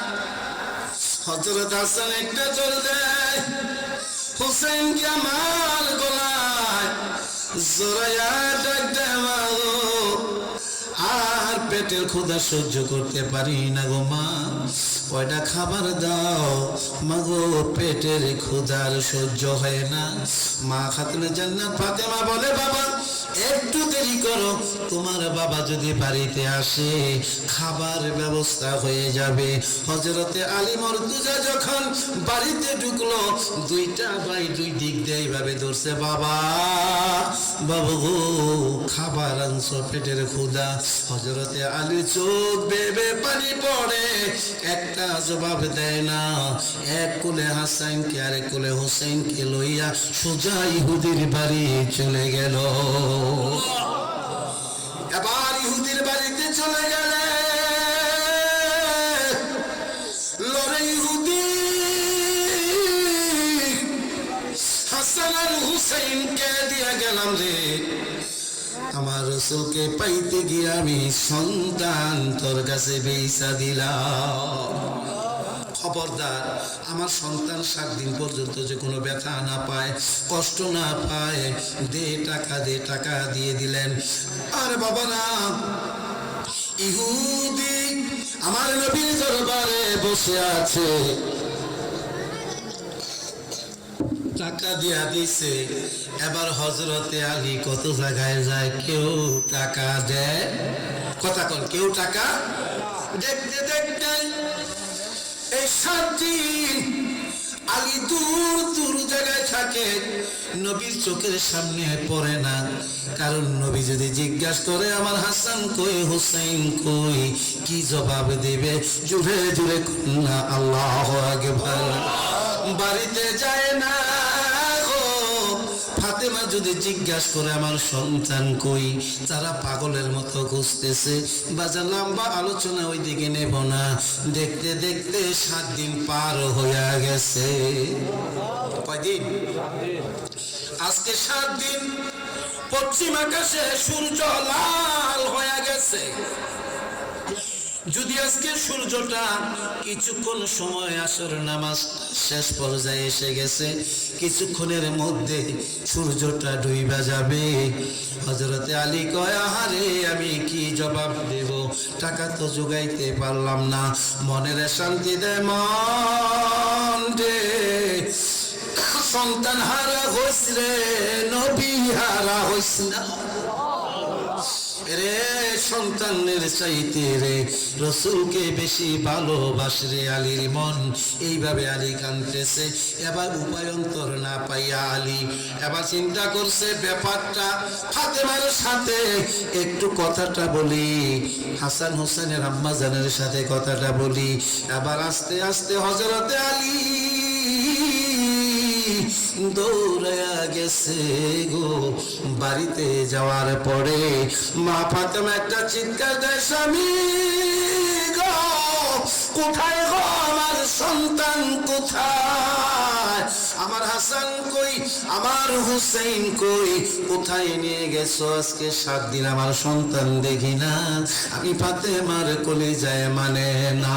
হযরত হাসান একটা চল দেয়, হুসেন আমার গলায় জোরাইয়া ডাক দেয়, মাগো আর পেটের ক্ষুধা সহ্য করতে পারি না গো মা, কয়টা খাবার দাও। মাগো পেটের ক্ষুধার সহ্য হয় না। মা খাতুনে জান্নাত ফাতেমা বলে, বাবা একটু দেরি করো, তোমার বাবা যদি বাড়িতে আসে খাবার ব্যবস্থা হয়ে যাবে। হযরতে আলী মর্তুজা যখন বাড়িতে ঢুকলো, দুইটা ভাই দুই দিক দিয়ে এইভাবে ধরছে, বাবা বাবু গো খাবার আনছো, পেটের ক্ষুধা। হযরতে আলী চোখ বেবে পানি পড়ে, একটা জবাব দেয় না। এক কোলে হাসানকে আরেক কোলে হোসেনকে লইয়া সোজা ইহুদির বাড়ি চলে গেল। এবার ইহুদির বাড়িতে চলে গেলে লড়ে ইহুদি হাসান আর হুসাইনকে দিয়া গেলাম রে, আমার রাসূলকে পাইতে গিয়ে আমি সন্তান তোর কাছে বেইসা দিলাম। খবরদার আমার সন্তান 7 দিন পর্যন্ত যে কোনো ব্যথা না পায়, কষ্ট না পায়, দে টাকা দিয়ে দিলেন। আর বাবারা, ইহুদি আমার নবীর দরবারে বসে আছে, টাকা দিয়া দিছে। এবার হযরতে আলী কত জায়গায় যায়, কেউ টাকা দেয়, কথা কন, কেউ টাকা দেখতে দেখতে এই 7 দিন আলী দূর জায়গায় থাকে, নবীর চোখের সামনে পড়ে না। কারণ নবী যদি জিজ্ঞাসা করে আমার হাসান কই, হুসাইন কই, কি জবাব দেবে? জুড়ে জুড়ে না আল্লাহু আকবার। বাড়িতে যায় না গো। ফাতেমা যদি জিজ্ঞাসা করে আমার সন্তান কই, তারা পাগলের মতো খুঁজতেছে। বাজার লম্বা আলোচনা ওই দিকে নেব না। দেখতে দেখতে 7 দিন পার হয়ে গেছে। কয়দিন? আজকে 7 দিন। পশ্চিম আকাশে সূর্য লাল হয়ে গেছে। যদি আজকে সূর্যটা কিছুক্ষণ সময় আসর নামাজ শেষ পর্যায়ে এসে গেছে, কিছুক্ষণের মধ্যে সূর্যটা ডুইবা যাবে। হযরতে আলী কয় আহারে আমি কি জবাব দেব, টাকা তো জোগাইতে পারলাম না। মনের শান্তি দে মন রে, সন্তান হারা হইস রে, নবী হারা হইস না রে। সন্তানের চাইতে রে রাসূলকে বেশি ভালোবাসে রে আলীর মন। এইভাবে আলী কাঁদতেছে। এবার উপায়ন্তর না পাইয়া আলী এবার চিন্তা করছে ব্যাপারটা ফাতেমার সাথে একটু কথাটা বলি, হাসান হোসেনের আম্মা জানের সাথে কথাটা বলি। এবার আস্তে আস্তে হযরতে আলী দৌড়ায়া গেছে গো। বাড়িতে যাওয়ার পরে মা ফাতেমা একটা চিৎকার দেয়, স্বামী গো কোথায় গো, আমার সন্তান কোথায়, আমার হাসান কই, আমার হুসাইন কই, কোথায় নিয়ে গেছো? আজকে 7 দিন আমার সন্তান দেখি না। আমি ফাতেমার কোলে যায় মানে না,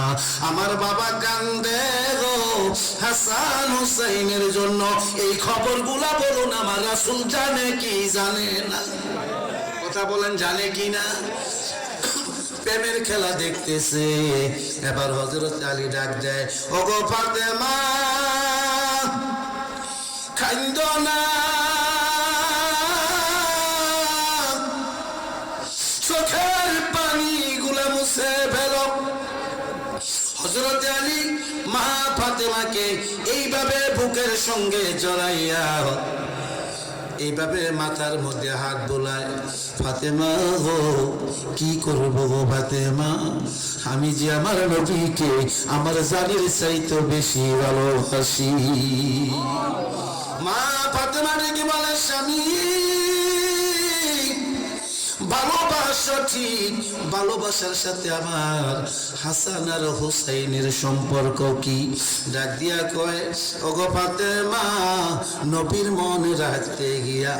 আমার বাবা কান্দে গো হাসান হুসাইনের জন্য। এই খবরগুলা বলুন আমার রাসূল জানে কি জানে না? কথা বলেন, জানে কি না? প্রেমের খেলা দেখতেছে। এবার হযরত আলী ডাক দেয়, ওগো ফাতেমা কান্দো না, চোখের পানি গুলা মুছে ফেলো। হযরত আলী মা ফাতেমাকে এইভাবে বুকের সঙ্গে জড়াইয়া এইভাবে মাথার মধ্যে হাত বোলায়, ফাতেমা গো কি করবো গো ফাতেমা, আমি যে আমার নবীকে আমার জানের চাইতে বেশি ভালোবাসি। মা ফাতেমা ডেকে বলে, স্বামী ভালোবাসা ঠিক, ভালোবাসার সাথে আমার হাসান আর হুসাইনের সম্পর্ক কি? ডাক দিয়া কয়, ওগো ফাতেমা নবীর মন রাখতে গিয়া,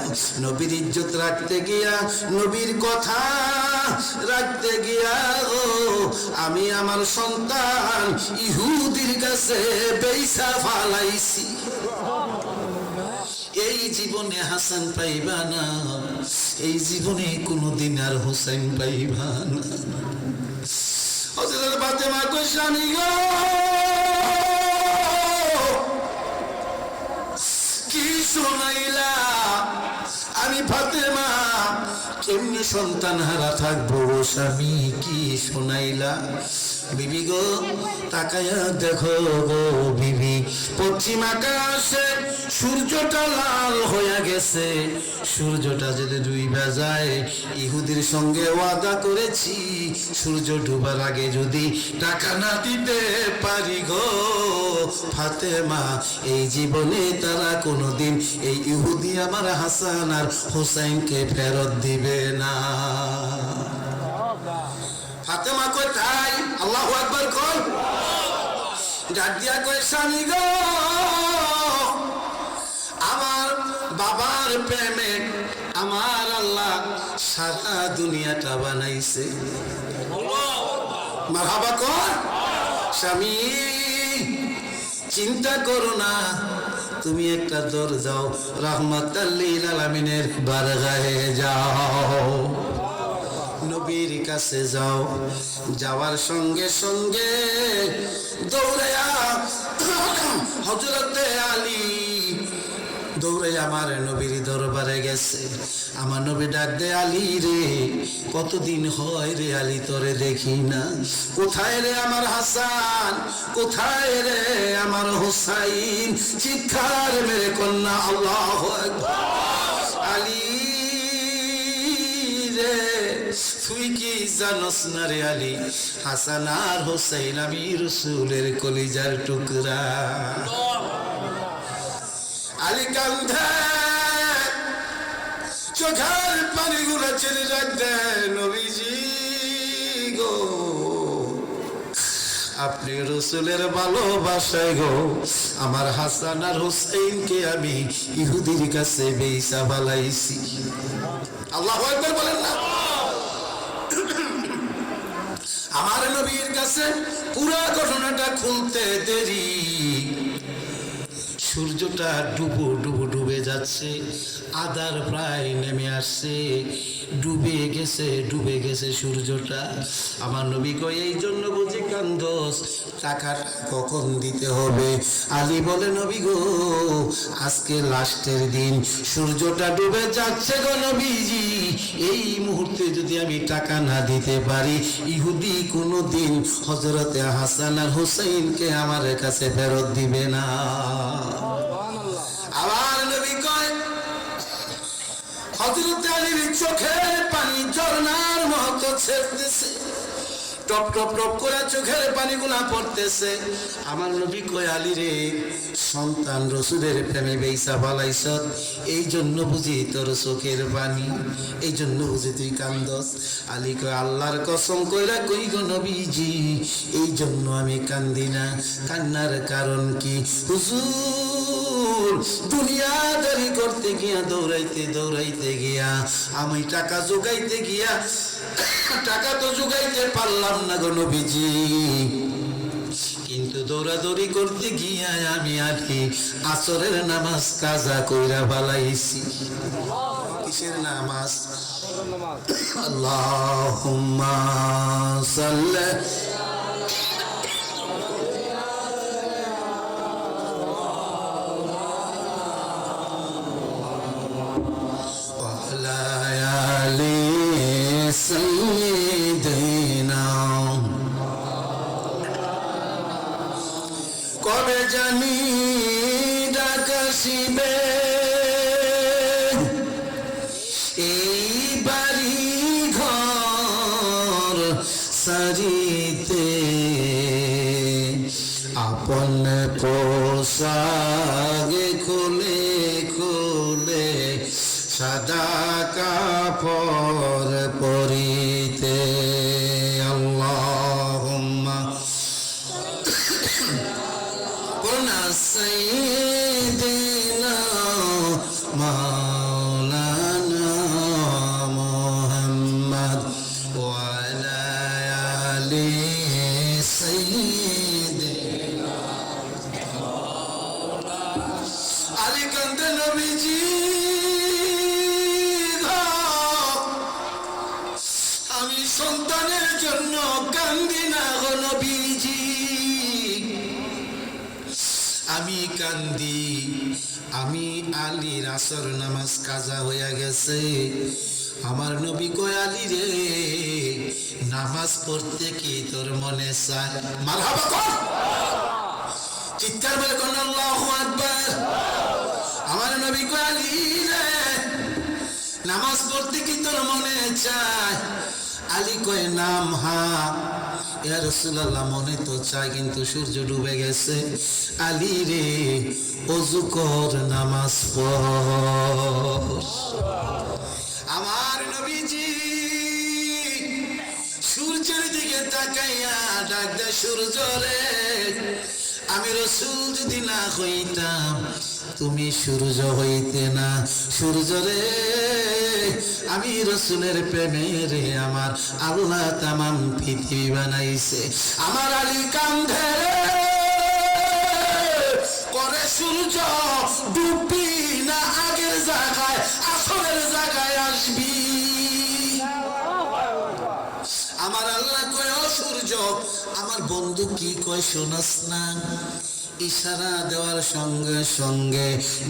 নবীর ইজ্জত রাখতে গিয়া, নবীর কথা রাখতে গিয়া ও আমি আমার সন্তান ইহুদির কাছে বেইসা ফালাইছি। এই জীবনে হাসান পাইবা না, এই জীবনে কোনদিন আর হুসাইন পাইবা না। হযরত ফাতেমা কই, স্বামী গো কি শোনাইলা? আমি ফাতেমা কেমনে সন্তান হারা থাকবো গো স্বামী, কি শোনাইলা? বিবি গো তাকায়া দেখো গো বিবি, পশ্চিম আকাশে সূর্যটা লাল হয়ে গেছে। সূর্যটা যদি ডুইবা যায়, ইহুদির সঙ্গে ওয়াদা করেছি সূর্য ডুবার আগে যদি টাকা না দিতে পারি গো ফাতেমা, এই জীবনে তারা কোনোদিন এই ইহুদি আমার হাসান আর হোসেনকে ফেরত দিবে না। ফাতেমা কয় তাই? আল্লাহু আকবার কয়। ডাক দিয়া কয় স্বামী গো, আমার বাবার প্রেমে আমার আল্লাহ সারা দুনিয়াটা বানাইছে। মারহাবা কর। স্বামী চিন্তা করো না, তুমি একটা দরজাও রাহমাতাল লিল আলামিনের বারগাহে যাও, নবীর কাছে যাও। যাওয়ার সঙ্গে সঙ্গে দৌড়াইয়া হযরতে আলী দৌড়ে আমার নবীর দরবারে গেছে। আমার নবী ডাক দে, আলী রে কতদিন হয় রে আলী তোরে দেখি না, কোথায় রে আমার হাসান, কোথায় রে আমার হোসাইন? চিৎকার মেরে কন্যা আল্লাহু আকবার। আলী রে তুই কি জানোস না রে আলী, হাসান আর হোসাইন আমি রাসূলের কলিজার টুকরা। আলী কান্দে, চোখের পানিগুলো ছেড়ে রাখতে, নবীজি গো আপনি রাসূলের ভালোবাসায় গো আমার হাসান আর হোসেনকে আমি ইহুদির কাছে বেইসা বালাইছি। আল্লাহু আকবার বলেন না। আমার নবীর কাছে পুরা ঘটনাটা খুলতে দেরি, সূর্যটা ডুবে যাচ্ছে, আধার প্রায় নেমে আসছে, ডুবে গেছে সূর্যটা। আমার নবী কই এই জন্য বুঝি কান্দোস, টাকাটা কখন দিতে হবে? আলী বলে নবী গো আজকে লাস্টের দিন, সূর্যটা ডুবে যাচ্ছে গো নবীজি, এই মুহূর্তে যদি আমি টাকা না দিতে পারি ইহুদি কোনোদিন হযরতে হাসান আর হুসাইনকে আমার কাছে ফেরত দিবে না। আবার নবী কয় হযরতে আলীর চোখের পানি ঝর্ণার মতো ছেড়তেছে, টপ টপ টপ করে চোখের পানিগুলা পড়তেছে। আমার নবী কয় আলী রে সন্তান রাসূলের প্রেমে বেইসা বালাইছ, এই জন্য বুঝি তোর চোখের পানি, এই জন্য বুঝি তুই কান্দস। আলী কয় আল্লাহর কসম কইরা কই গো নবীজি এই জন্য আমি কান্দি না। কান্নার কারণ কি? হুজুর দুনিয়াদারি করতে গিয়া দৌড়াইতে গিয়া আমি টাকা জোগাইতে গিয়া টাকা তো জোগাইতে পারলাম না গো নবীজি, কিন্তু দৌড়াদৌড়ি করতে গিয়া আমি আগে আসরের নামাজ কাজা কইরা বালাইছি। কিসের নামাজ? আল্লাহুম্মা সাল্লি কবে জানি ডাকাশিবে এই বাড়ি ঘর সারিতে, আপন পোশাকে খুলে খুলে সাদা কাপড় পরিতে। আল্লাহুম্মা সাইয়্যিদিনা মাওলানা মুহাম্মদ ওয়া আলা আলি সাইয়্যিদিনা। আলী কান্দে নবীজি আমি সন্তানের জন্য কান্দি না গো নবীজি, আমি কান্দি। আমি আলীর আসর নামাজ কাজা হইয়া গেছে, আমার নবী কয় আলী রে, নামাজ পড়তে কি তোর মনে চায়? মারহাবা কর, চিৎকার বলে কোন আল্লাহু আকবার। আমার নবী কয় আলী রে, নামাজ পড়তে কি তোর মনে চায়? আলী কয় নাম হা ইয়া রাসূলুল্লাহ, মনে তো চায় কিন্তু সূর্য ডুবে গেছে। আলী রে, ওযু কর, নামাজ পড়। আমার নবীজি সূর্যের দিকে তাকাইয়া ডাক দেয়, সূর্য রে, আমি রাসূল যদি না হইতাম তুমি সূর্য হইতে না। সূর্য রে, আমি রাসূলের প্রেমে রে আমার আল্লাহ তামাম পৃথিবী বানাইছে। আমার আলী কান্ধে করে সূর্য ডুববি না আগের জায়গায় আসরের জায়গায় আসবি। আমার আল্লাহ কয়, ও সূর্য, আমার বন্ধু কি কয় শোনাস না? ইশারা দেওয়ার সঙ্গে সঙ্গে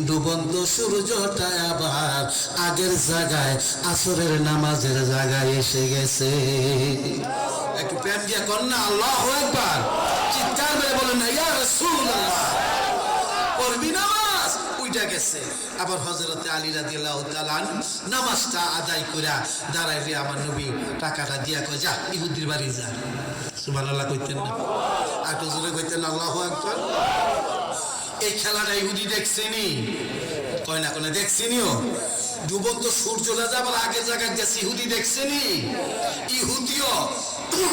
ডুবন্ত সূর্যটা আবার আগের জায়গায় আসরের নামাজের জায়গায় এসে গেছে। একটু প্রেম দিয়ে কন্যা আল্লাহু আকবার, চিৎকার মেরে বলেন ইয়া রাসূলুল্লাহ। পড়বি নামাজ, উইটা গেছে। আবার হযরত আলী রাদিয়াল্লাহু তাআলা নামাজটা আদায় কইরা দাঁড়াইলে আমার নবী টাকাটা দিয়া কয়, যা ইহুদির বাড়ি যা। সুবহানাল্লাহ কইতেন না? আর তো জোরে কইতেন আল্লাহু আকবার। এই খেলাটা ইহুদি দেখছেনি? কয় না, কোনে দেখছেনিও? ডুবন্ত সূর্যটা যাবার আগে জায়গায় গেছে, ইহুদি দেখছেনি? ইহুদিও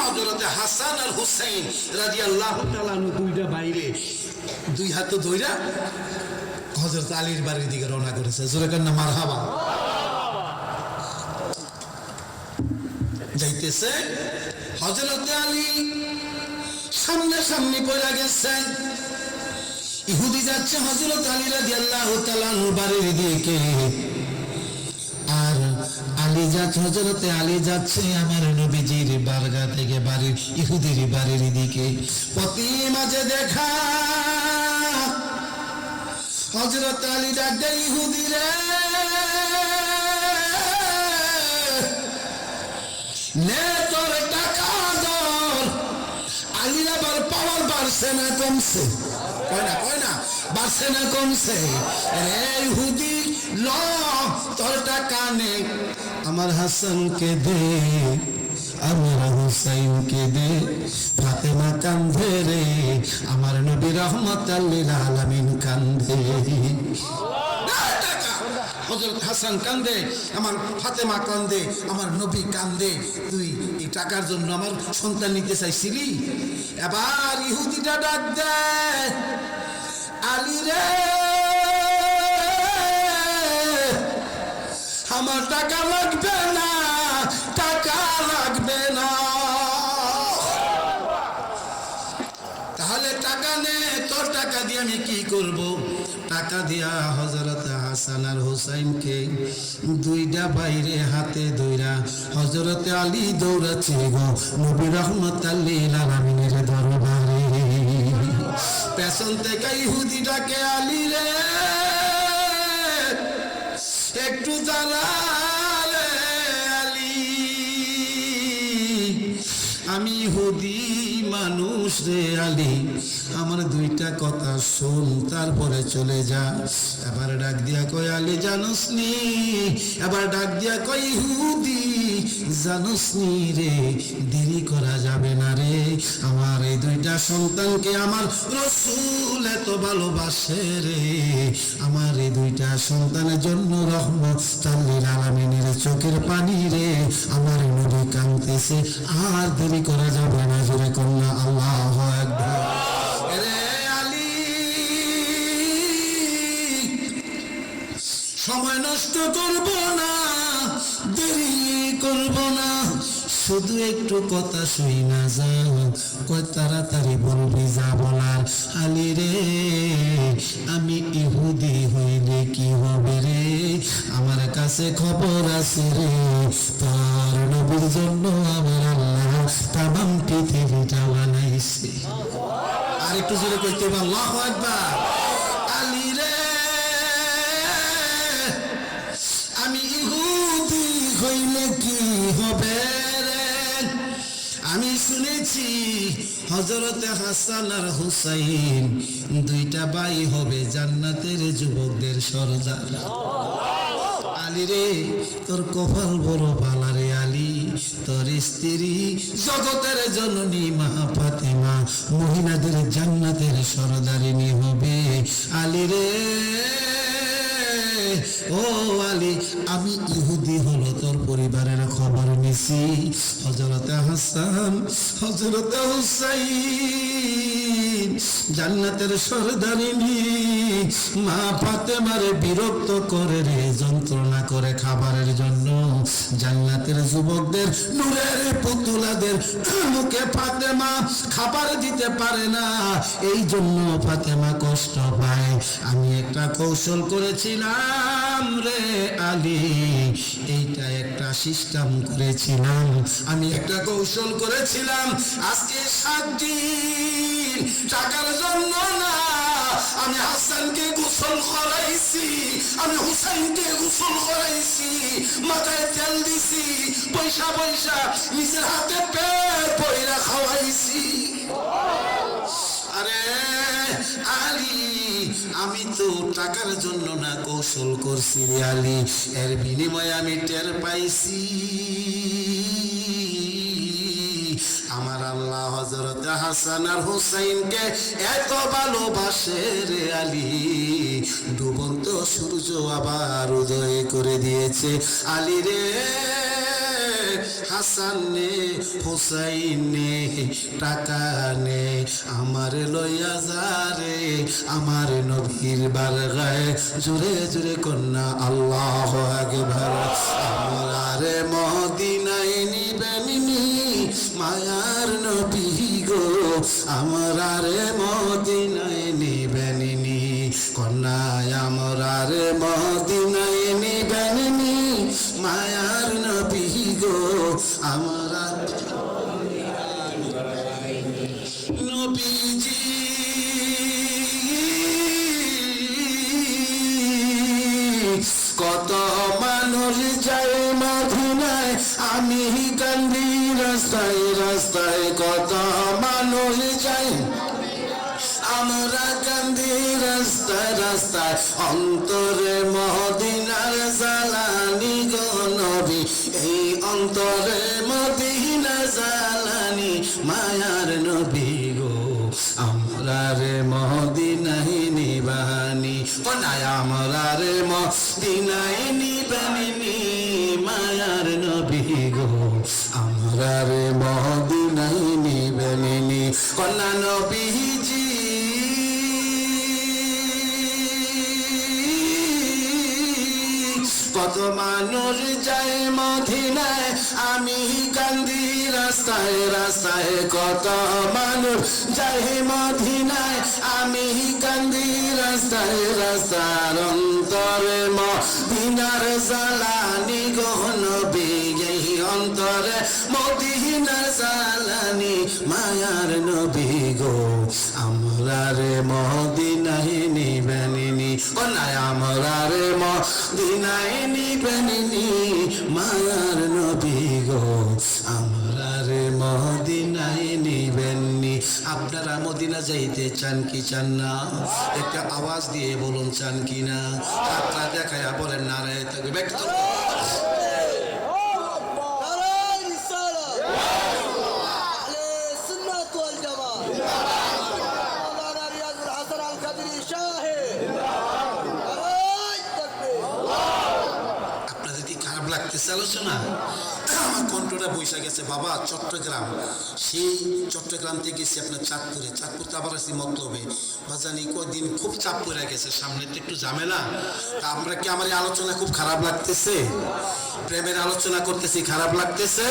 হযরত হাসান আর হুসাইন রাদিয়াল্লাহু তাআলা দুইটা বাইরে দুই হাত ধইরা হযরত আলীর বাড়ির দিকে রওনা করেছে। জোরে কন্যা মারহাবা। যাইতেছে হযরত আলী সামনে সামনে পড়ে গেছেন। ইহুদি যাচ্ছে হযরত আলী রাদিয়াল্লাহু তাআলা বাড়ির দিকে, আর আলী যাচ্ছে, হযরত আলী যাচ্ছে আমার নবীজির বারগা থেকে বাড়ির ইহুদির বাড়ির দিকে। পথে মাঝে দেখা হযরত আলী ডাক দেয়, ইহুদি রে, নে তোর টাকা ধর। আলীর আবার পাওয়ার বাড়ছে না কমছে? কয় না বাড়ছে না কমছে? রে ইহুদি, ল তোর টাকা নে, আমার হাসানকে দে, আমার হুসাইনকে দে, ফাতেমা কান্ধে রে, আমার নবী রাহমাতাল লিল আলামিন কান্ধে। হযরত হাসান কান্দে, আমার ফাতেমা কান্দে, আমার নবী কান্দে। তুই এই টাকার জন্য আমার সন্তান নিতে চাইছিলি? এবার ইহুদিটা ডাক দেয়, আলী রে, আমার টাকা লাগবে না, টাকা লাগবে না। তাহলে টাকা নে, তোর টাকা দিয়ে আমি কি করব? টাকা দিয়া হযরত হাসান আর হুসাইনকে দুইটা বাইরে হাতে ধইরা হযরত আলী দৌড়াচ্ছে গো নবী রাহমাতাল লিল আলামিনের দরবারে। পেছন থেকে ইহুদি ডাকে, আলী রে, একটু দাঁড়া রে আলী, আমি ইহুদি মানুষ রে আলী, আমার দুইটা কথা শোন, তারপরে চলে যা। এবার ডাক দিয়া কয়, আলী জানোস নি? এবার ডাক দিয়া কয়, ইহুদি জানোস নি রে, দেরি করা যাবে না রে, আমার এই দুইটা সন্তানকে আমার রাসূল এত ভালোবাসে রে, আমার এই দুইটা সন্তানের জন্য রাহমাতাল লিল আলামিনের চোখের পানি রে, আমার নবী কাঁদতেছে, আর দেরি করা যাবে না। জোরে কন্যা আল্লাহু আকবার। রে আলী, সময় নষ্ট করব না, দেরি করব না, শুধু একটু কথা শুই না যা, কয় তাড়াতাড়ি বলবি যা বলার। আলী রে, আমি ইহুদি হইলে কি হবে রে, আমার কাছে খবর আছে রে, তার নবীর জন্য আমার আল্লাহ তামাম পৃথিবীটা বানাইছে। আর একটু জোরে কইতে হবে আল্লাহু আকবার। আলী রে, আমি ইহুদি হইলে আমি শুনেছি হযরতে হাসান আর হুসাইন দুইটা ভাই হবে জান্নাতের যুবকদের সরদার। আলী রে তোর কপাল বড় ভালো রে আলী, তোর স্ত্রী জগতের জননী মা ফাতেমা মহিলাদের জান্নাতের সরদারিনী হবে। আলী রে ও আলী, আমি ইহুদি হলো তোর পরিবারের খবর নিছি। হযরতে হাসান হযরতে হুসাইন জান্নাতের সরদারিনী মা ফাতেমারে বিরক্ত করে রে, যন্ত্রণা করে খাবারের জন্য। জান্নাতের যুবকদের নূরের পুতুলাদের মুখে ফাতেমা খাবার দিতে পারে না, এই জন্য ফাতেমা কষ্ট পায়। আমি একটা কৌশল করেছিলাম রে আলী, এইটা একটা সিস্টেম করেছিলাম, আমি একটা কৌশল করেছিলাম। আজকে 7 দিন টাকার জন্য না, আমি হাসানকে গোসল করাইছি, আমি হুসাইনকে গোসল করাইছি, মাথায় তেল দিছি, পয়সা পয়সা নিজের হাতে পেট পয়রা খাওয়াইছি। আরে আলী, আমি তো টাকার জন্য না কৌশল করছি রে আলী, এর বিনিময়ে আমি টের পাইছি আমার আল্লাহ হযরতে হাসান আর হুসাইনকে এত ভালোবাসে রে আলী, ডুবন্ত সূর্য আবার উদয় করে দিয়েছে। আলী রে হাসান নে হুসাইন নে টাকা নে, আমার লইয়া যা রে আমার নবীর বারগায়ে, জোরে জোরে কন্যা আল্লাহু আকবার। আমার মদিনায় নিবেন নি মায়ার নবী গো, আমার মদিনায় নিবেন নি কন্যা, আমার মদিনায় নিবেন নি মায়ার নবী গো, আমরা নবীজি কত মানুষ যায় মদিনায়, আমি কান্দি রাস্তায় রাস্তায়, কত মানুষ যায় আমরা কান্দি রাস্তায় রাস্তায়, অন্তরে মদিনার জ্বালানি গো নবী, এই অন্তরে মদিনা জ্বালানি মায়ার নবী গো, আমরা রে মদিনায় নিবানি কোনায়, আমরা রে মদিনায় নিবানি মায়ার নবী গো, আমরা রে মদিনায় নিবানি কন্যা নবীজি। কত মানুষ যায় মদিনায়, আমি কান্দি রাস্তায় রাস্তায়, কত মানুষ যায় মদিনায়, আমি কান্দি রাস্তায় রাস্তায়, অন্তরে মদিনার জ্বালানি গো নবী, এই অন্তরে মদিনার জ্বালানি মায়ার নবী গো, আমরা রে মদিনায় নিবেনি কোনায়, আমরা রে মদিনায় নিবেনি মায়ার নবী গো, আমরা রে মদিনায় নিবেনি। আপনারা মদিনা যাইতে চান কি চান না? একটা আওয়াজ দিয়ে বলুন চান কি না? হাতটা দেখায়া বলেন নারায়ে তাকবীর। আপনাদের কি খারাপ লাগতেছে আলোচনা? আমার কণ্ঠটা বৈশা গেছে বাবা। চট্টগ্রাম, সেই চট্টগ্রাম থেকে গেছি আপনার চাঁদপুরে, চাঁদপুর তো আবার আসছি মতলবে বা জানি কদিন খুব চাপ পড়ে গেছে, সামনে তো একটু ঝামেলা। তা আমরা কি আমার এই আলোচনা খুব খারাপ লাগতেছে? প্রেমের আলোচনা করতেছি, খারাপ লাগতেছে?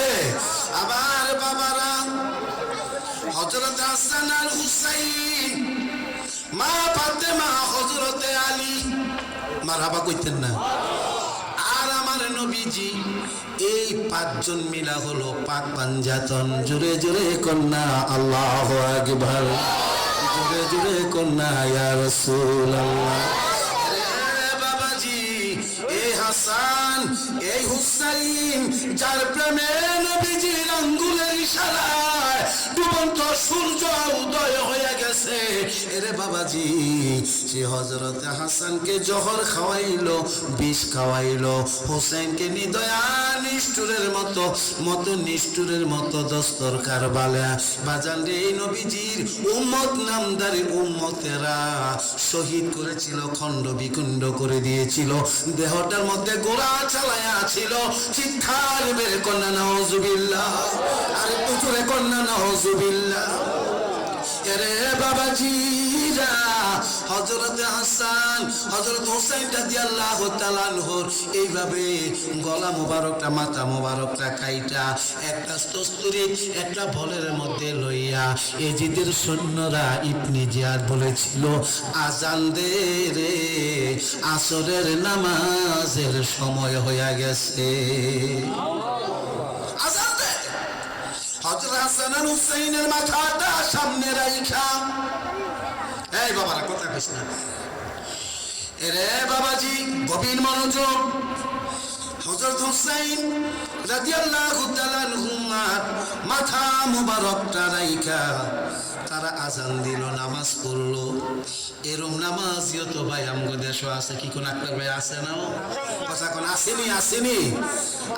আবার বাবারা, হযরত হাসান আর হুসাইন, মা ফাতেমা, হযরতে আলী, মারহাবা কইতেন না? আর আমার নবীজি, এই 5 জন মিলা হলো পাক পাঞ্জাতন। জোরে জোরে কন্যা আল্লাহু আকবার, জোরে জোরে কন্যা ইয়া রাসূলুল্লাহ। বাবাজি, এই হাসান এই হুসাইন, যার প্রেমে নবীজির আঙ্গুলের ইশারা সূর্য উদয় হয়ে গেছে। এরে বাবাজি, সে হযরতে হাসানকে জহর খাওয়াইলো, বিষ খাওয়াইলো, হোসেনকে নিদয়া নিষ্ঠুরের মতো নিষ্ঠুরের মতো দস্তর কারবালা বাজান রে নবীজির উম্মত নামদারি উম্মতেরা শহীদ করেছিল, খণ্ড বিখণ্ড করে দিয়েছিল, দেহটার মধ্যে গোলা চালায়া ছিল। চিৎকার বের কন্যা নাউজুবিল্লাহ, আরে পুতুরে কন্যা নাউজুবিল্লাহ। এরে বাবাজিরা, হযরত হাসান হযরত হুসাইন রাদিয়াল্লাহু তাআলা আনহুর এইভাবে গলা মোবারকটা মাথা মোবারকটা কাইটা একটা কস্তুরি একটা বলের মধ্যে লইয়া এজিদের সৈন্যরা ইবনে জিয়াদ বলেছিল, আজান দে রে, আসরের নামাজের সময় হয়ে গেছে। আজান দে। হযরত হাসান আর হুসাইনের মাথাটা সামনে রাইখা, এই বাবারা কথা কইস না, এরে বাবাজি গভীর মনোযোগ। হযরত হুসাইন রাদিয়াল্লাহু তাআলা আনহুমার মাথা মুবারকটা রাইখা তারা আজান দিল, নামাজ পড়লো। এরম নামাজিও তো ভাই আমগো দেশও আছে, কি কোন একটা ভাই আছে না? কথা কোন আসেনি? আসেনি?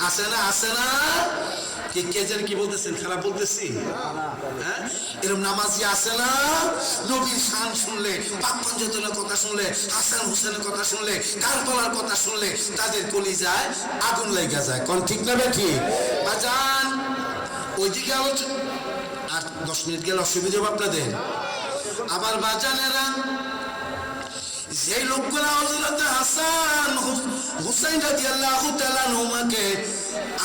আছে না? আছে না? কে যেন কি বলতেছেন, খারাপ বলতেছি? হ্যাঁ, এরকম নামাজি আছে না? নবীর শান শুনলে, পাক পঞ্চতনের কথা শুনলে, হাসান হুসেনের কথা শুনলে, কারবালার কথা শুনলে তাদের কলিজায় আগুন লেগে যায়। কোন ঠিক না বেঠি? বাজান ওইদিকে আলোচনা আর 10 মিনিট গেলে অসুবিধা হবে আপনাদের। আবার বাজানেরা, যে লোকগুলা হযরত হাসান হুসাইন রাদিয়াল্লাহু তাআলা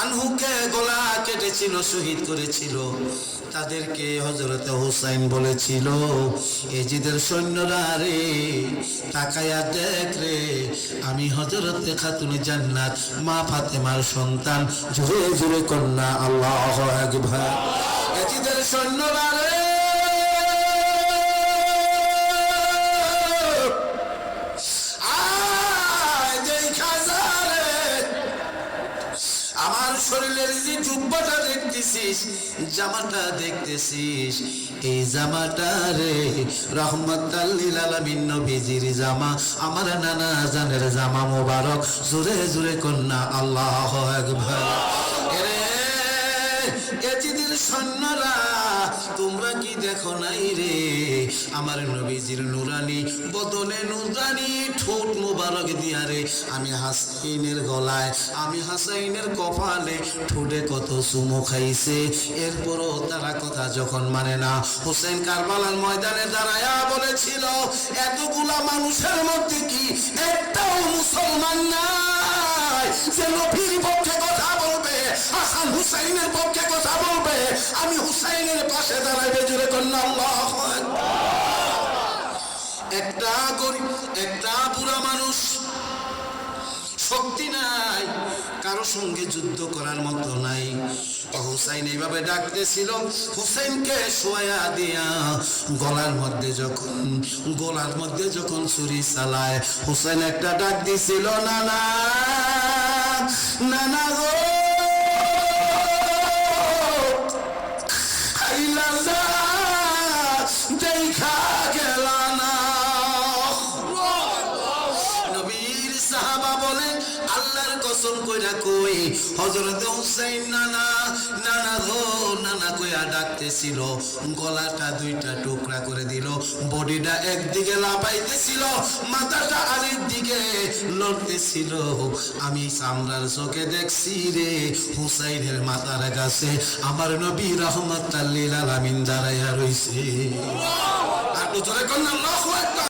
আনহুকে গলা কেটেছিল, শহীদ করেছিল, তাদেরকে হযরত হুসাইন বলেছিল, এজিদের সৈন্যরা রে তাকায়া দেখ রে, আমি হযরত খাতুনে জান্নাত মা ফাতেমার সন্তান। জোরে জোরে কন্যা আল্লাহু আকবার। এজিদের সৈন্যরা রে আমার শরীরের যে জুব্বাটা দেখতেছিস, জামাটা দেখতেছিস, এই জামাটা রে রহমাতাল লিল আলামিন নবীজির জামা, আমার নানা জানের জামা মোবারক। জোরে জোরে কন্যা আল্লাহু আকবার। এরে এজিদের সৈন্যরা, তোমরা কি দেখো নাই রে আমার নবীজির নুরানি বদনে নুরানি ঠোঁট মোবারক দিয়া রে আমি হাসাইনের গলায়, আমি হাসাইনের কপালে ঠোঁটে কত চুমু খাইছে। এরপরও তারা কথা যখন মানে না, হোসেন কারবালার ময়দানে দাঁড়ায়া বলেছিল, এতগুলা মানুষের মধ্যে কি একটাও মুসলমান নাই যে নবীর পক্ষে কথা বলবে, হাসান হুসাইনের পক্ষে কথা বলবে, আমি হুসাইনের পাশে দাঁড়াইবে। জোরে কন্যা আল্লাহু আকবার। একটা গরিব, একটা বুড়া মানুষ, শক্তি নাই, কারো সঙ্গে যুদ্ধ করার মতো নাই। হুসাইন এইভাবে ডাকতেছিল, হুসাইনকে শোয়া দিয়া গলার মধ্যে যখন ছুরি চালায়, হুসাইন একটা ডাক দিছিল, নানা নানা গো, দেখা গেলা না। নবীর সাহাবা বলে, আল্লাহর কসম কইরা কই, হযরত হুসাইন নানা নানা গো নানা কইয়া ডাকতেছিল, গলাটা দুইটা টুকরা করে দিল, বডিটা একদিকে লাফাইতেছিল, মাথাটা আরেক দিকে লড়তেছিল। আমি চামড়ার চোখে দেখছি রে হুসাইনের মাথার কাছে আমার নবী রহমাতাল লিল আলামিন দাঁড়াইয়া রইছে। আর জোরে কন্যা আল্লাহু আকবার।